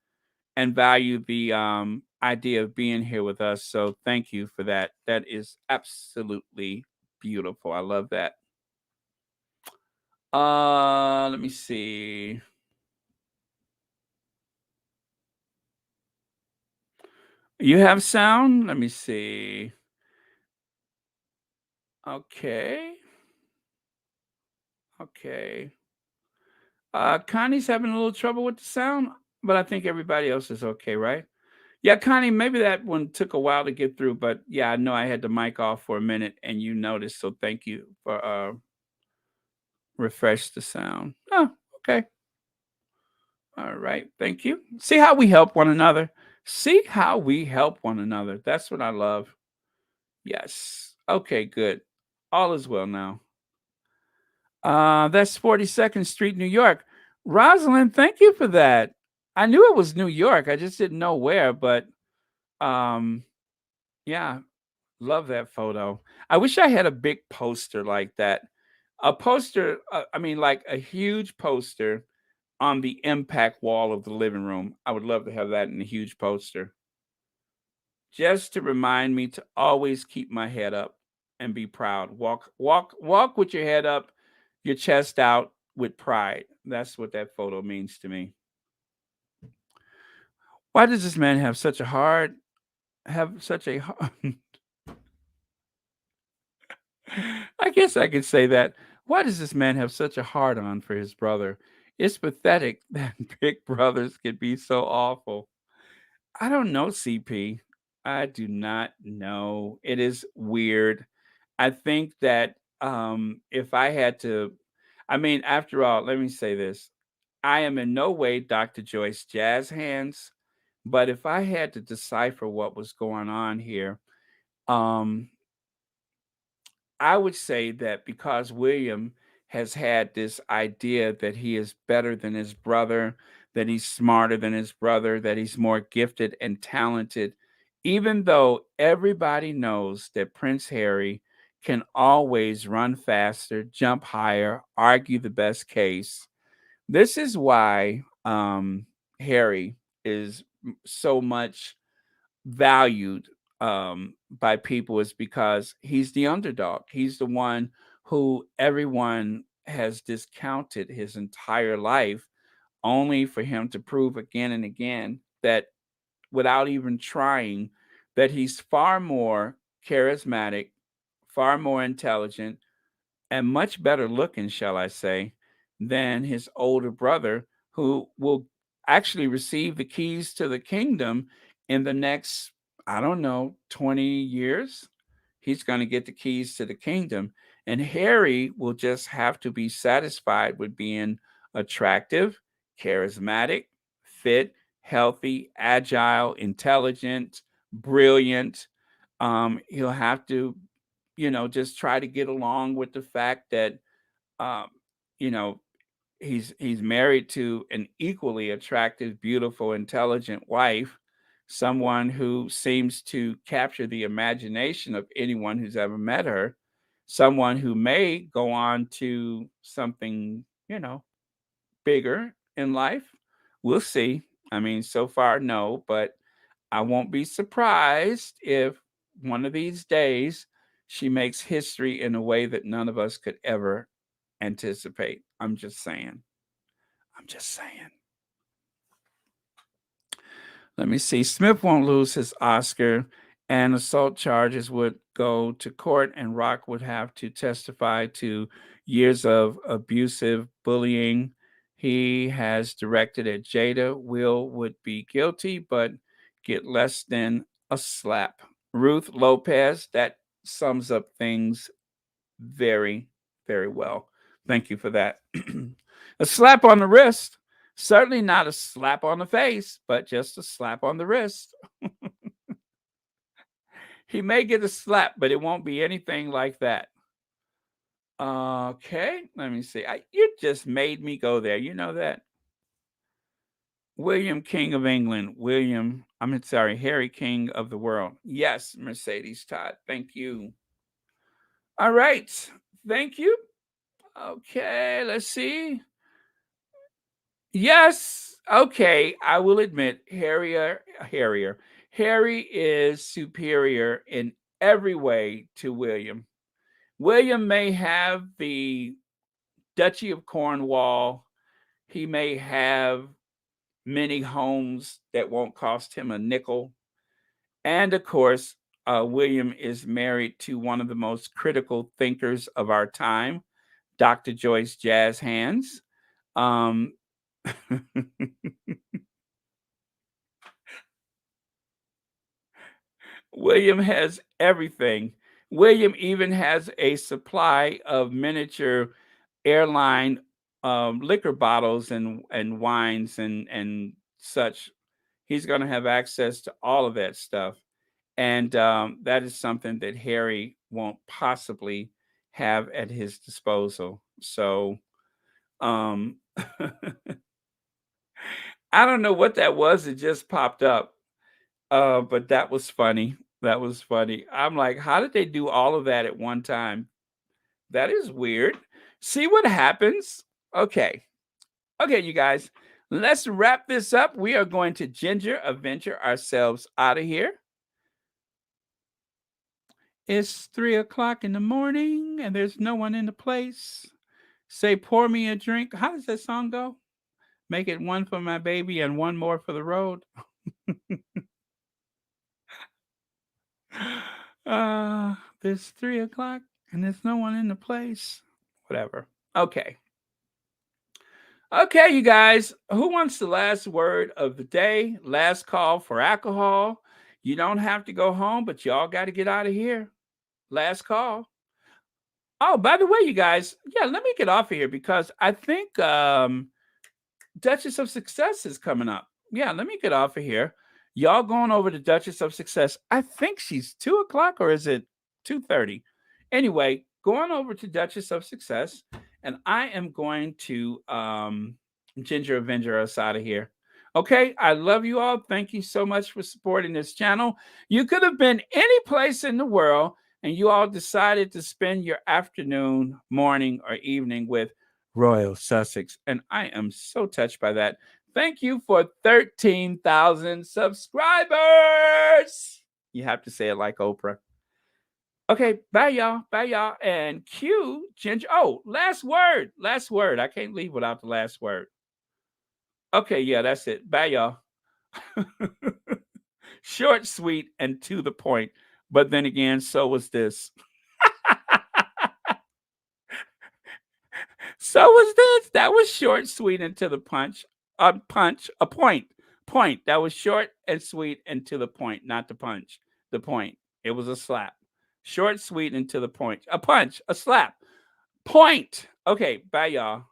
A: and value the idea of being here with us. So thank you for that. That is absolutely beautiful. I love that. Let me see. You have sound? Let me see. Okay. Okay. Connie's having a little trouble with the sound, but I think everybody else is okay, right? Yeah, Connie, maybe that one took a while to get through, but yeah, I know I had the mic off for a minute and you noticed, so thank you for refresh the sound. Oh, okay. All right. Thank you. See how we help one another. See how we help one another. That's what I love. Yes. Okay, good. All is well now. That's 42nd Street, New York. Rosalind, thank you for that. I knew it was New York. I just didn't know where, but um yeah, love that photo. I wish I had a big poster like that. A poster, I mean like a huge poster on the impact wall of the living room. I would love to have that in a huge poster. Just to remind me to always keep my head up and be proud. Walk with your head up, your chest out with pride. That's what that photo means to me. Why does this man have such a hard I guess I could say that. Why does this man have such a hard on for his brother? It's pathetic that big brothers can be so awful. I don't know, CP. I do not know. It is weird. I think that if I had to, I mean, after all, let me say this. I am in no way Dr. Joyce Jazz hands, but if I had to decipher what was going on here, um, I would say that because William has had this idea that he is better than his brother, that he's smarter than his brother, that he's more gifted and talented, even though everybody knows that Prince Harry can always run faster, jump higher, argue the best case. This is why Harry is so much valued by people is because he's the underdog. He's the one who everyone has discounted his entire life, only for him to prove again and again that without even trying, that he's far more charismatic, far more intelligent, and much better looking, shall I say, than his older brother, who will actually receive the keys to the kingdom in the next, I don't know, 20 years. He's going to get the keys to the kingdom. And Harry will just have to be satisfied with being attractive, charismatic, fit, healthy, agile, intelligent, brilliant. He'll have to just try to get along with the fact that you know, he's married to an equally attractive, beautiful, intelligent wife, someone who seems to capture the imagination of anyone who's ever met her, someone who may go on to something, bigger in life. We'll see. I mean, so far, no, but I won't be surprised if one of these days she makes history in a way that none of us could ever anticipate. I'm just saying. I'm just saying. Let me see. Smith won't lose his Oscar, and assault charges would go to court, and Rock would have to testify to years of abusive bullying he has directed at Jada. Will would be guilty, but get less than a slap. Ruth Lopez, that sums up things very, very well. Thank you for that. A slap on the wrist. Certainly not a slap on the face, but just a slap on the wrist. He may get a slap, but it won't be anything like that. Okay, let me see. You just made me go there. You know that? William, King of England. Harry, King of the world. Yes, Mercedes Todd. Thank you. All right. Thank you. Okay, let's see. Yes. Okay, I will admit Harry is superior in every way to William. William may have the Duchy of Cornwall. He may have many homes that won't cost him a nickel. And of course, William is married to one of the most critical thinkers of our time, Dr. Joyce Jazz Hands. William has everything. William even has a supply of miniature airline liquor bottles and wines and such. He's going to have access to all of that stuff. And that is something that Harry won't possibly have at his disposal. So I don't know what that was. It just popped up. But that was funny. That was funny. I'm like, how did they do all of that at one time? That is weird. See what happens? Okay. Okay, you guys. Let's wrap this up. We are going to ginger adventure ourselves out of here. It's 3:00 in the morning and there's no one in the place. Say, pour me a drink. How does that song go? Make it one for my baby and one more for the road. It's 3:00 and there's no one in the place. Whatever. Okay. Okay, you guys. Who wants the last word of the day? Last call for alcohol. You don't have to go home, but y'all got to get out of here. Last call. Oh, by the way, you guys, let me get off of here because I think Duchess of Success is coming up. Yeah, let me get off of here. Y'all going over to Duchess of Success. I think she's 2:00 or is it 2:30? Anyway, going over to Duchess of Success, and I am going to Ginger Avenger us out of here. Okay, I love you all. Thank you so much for supporting this channel. You could have been any place in the world, and you all decided to spend your afternoon, morning, or evening with Royal Sussex, and I am so touched by that. Thank you for 13,000 subscribers. You have to say it like Oprah. Okay, bye y'all. Bye y'all. And cue Ginger. Oh, last word. Last word. I can't leave without the last word. Okay, yeah, that's it. Bye y'all. Short, sweet, and to the point. But then again, so was this. So was this. That was short, sweet, and to the punch. A point. That was short and sweet and to the point, not the punch. The point. It was a slap. Short, sweet, and to the point. A punch, a slap. Point. Okay, bye, y'all.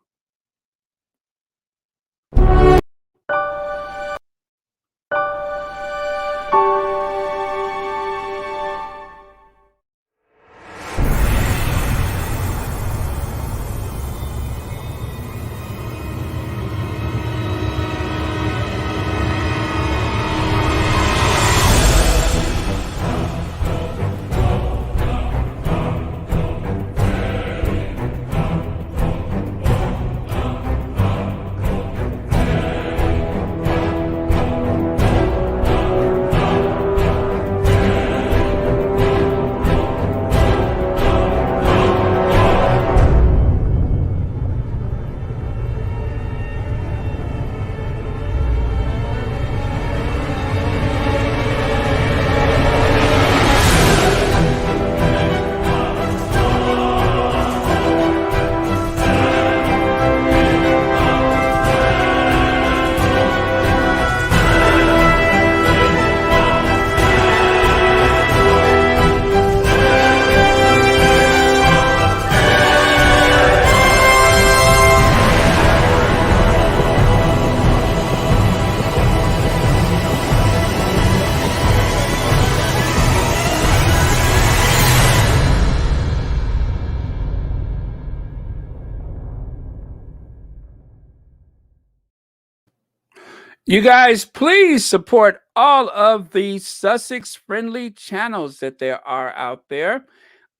A: You guys, please support all of the Sussex friendly channels that there are out there.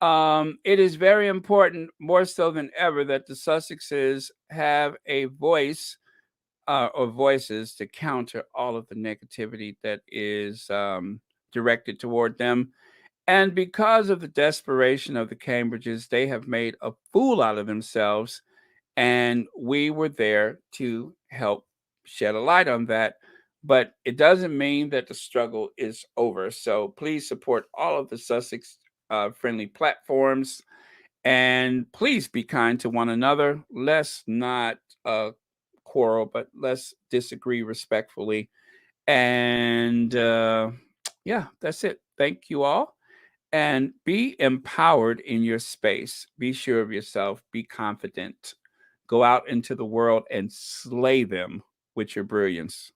A: It is very important, more so than ever, that the Sussexes have a voice or voices to counter all of the negativity that is directed toward them. And because of the desperation of the Cambridges, they have made a fool out of themselves. And we were there to help shed a light on that. But it doesn't mean that the struggle is over. So please support all of the Sussex friendly platforms, and please be kind to one another. Let's not quarrel, but let's disagree respectfully. And yeah, that's it. Thank you all. And be empowered in your space. Be sure of yourself. Be confident. Go out into the world and slay them with your brilliance.